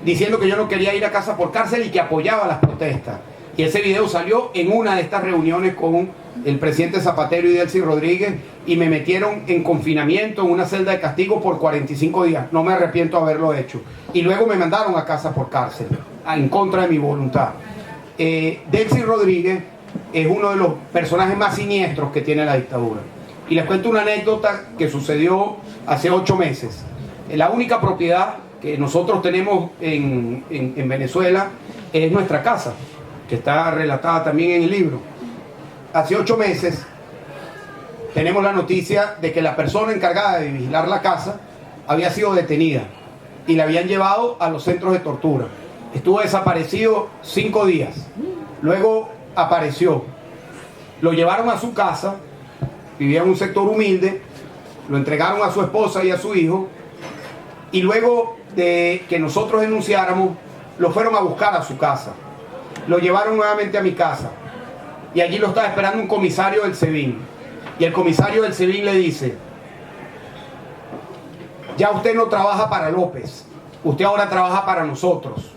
diciendo que yo no quería ir a casa por cárcel y que apoyaba las protestas. Y ese video salió en una de estas reuniones con el presidente Zapatero y Delcy Rodríguez, y me metieron en confinamiento en una celda de castigo por 45 días. No me arrepiento de haberlo hecho. Y luego me mandaron a casa por cárcel, en contra de mi voluntad. Delcy Rodríguez es uno de los personajes más siniestros que tiene la dictadura. Y les cuento una anécdota que sucedió hace 8 meses. La única propiedad que nosotros tenemos en Venezuela es nuestra casa, que está relatada también en el libro. Hace 8 meses tenemos la noticia de que la persona encargada de vigilar la casa había sido detenida y la habían llevado a los centros de tortura. Estuvo desaparecido 5 días. Luego apareció. Lo llevaron a su casa, vivía en un sector humilde, lo entregaron a su esposa y a su hijo, y luego de que nosotros denunciáramos, lo fueron a buscar a su casa. Lo llevaron nuevamente a mi casa y allí lo estaba esperando un comisario del SEBIN, y el comisario del SEBIN le dice: ya usted no trabaja para López, usted ahora trabaja para nosotros.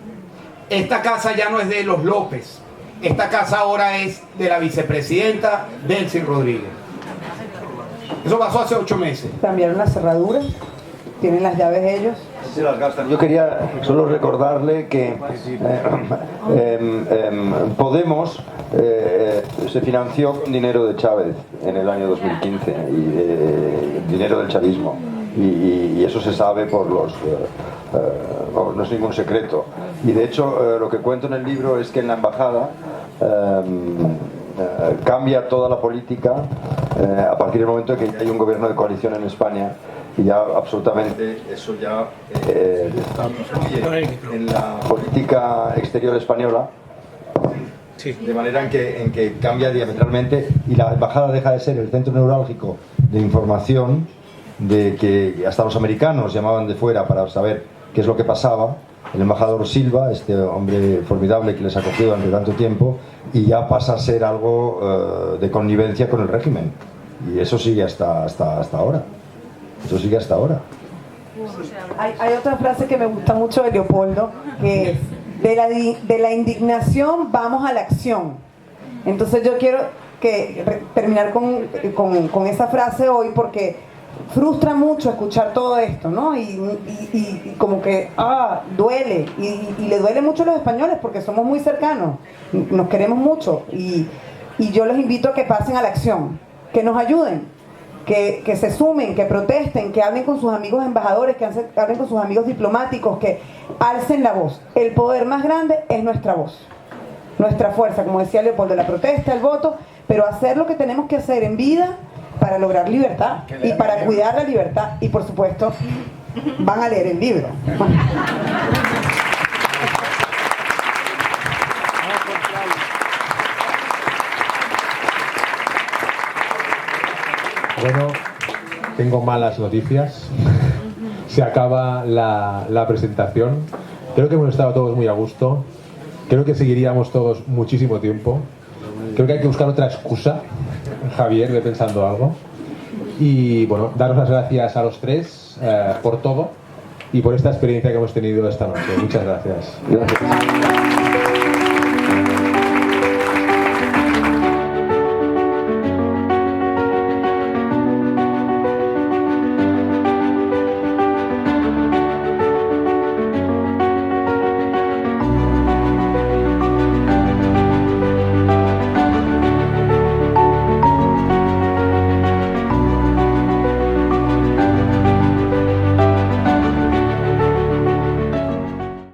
Esta casa ya no es de los López, esta casa ahora es de la vicepresidenta Delcy Rodríguez. Eso pasó hace 8 meses. Cambiaron las cerraduras, tienen las llaves ellos. Se las gastan. Yo quería solo recordarle que Podemos se financió con dinero de Chávez en el año 2015, y dinero del chavismo, y eso se sabe por los no es ningún secreto. Y de hecho lo que cuento en el libro es que en la embajada cambia toda la política a partir del momento en que hay un gobierno de coalición en España, y ya absolutamente eso ya influye en la política exterior española, de manera en que cambia diametralmente, y la embajada deja de ser el centro neurálgico de información, de que hasta los americanos llamaban de fuera para saber qué es lo que pasaba, el embajador Silva, este hombre formidable que les acogió durante tanto tiempo, y ya pasa a ser algo de connivencia con el régimen, y eso sigue hasta ahora. Eso sigue hasta ahora. Hay otra frase que me gusta mucho de Leopoldo, que es: de la indignación vamos a la acción. Entonces yo quiero terminar con esa frase hoy, porque frustra mucho escuchar todo esto, ¿no? Y como que duele, y le duele mucho a los españoles porque somos muy cercanos, nos queremos mucho, y yo los invito a que pasen a la acción, que nos ayuden, que se sumen, que protesten, que hablen con sus amigos embajadores, que hablen con sus amigos diplomáticos, que alcen la voz. El poder más grande es nuestra voz, nuestra fuerza, como decía Leopoldo, la protesta, el voto, pero hacer lo que tenemos que hacer en vida para lograr libertad y para cuidar la libertad. Y por supuesto, van a leer el libro. Bueno, tengo malas noticias. Se acaba la presentación. Creo que hemos estado todos muy a gusto. Creo que seguiríamos todos muchísimo tiempo. Creo que hay que buscar otra excusa, Javier, de Pensando Algo. Y bueno, daros las gracias a los tres por todo y por esta experiencia que hemos tenido esta noche. Muchas gracias. Gracias.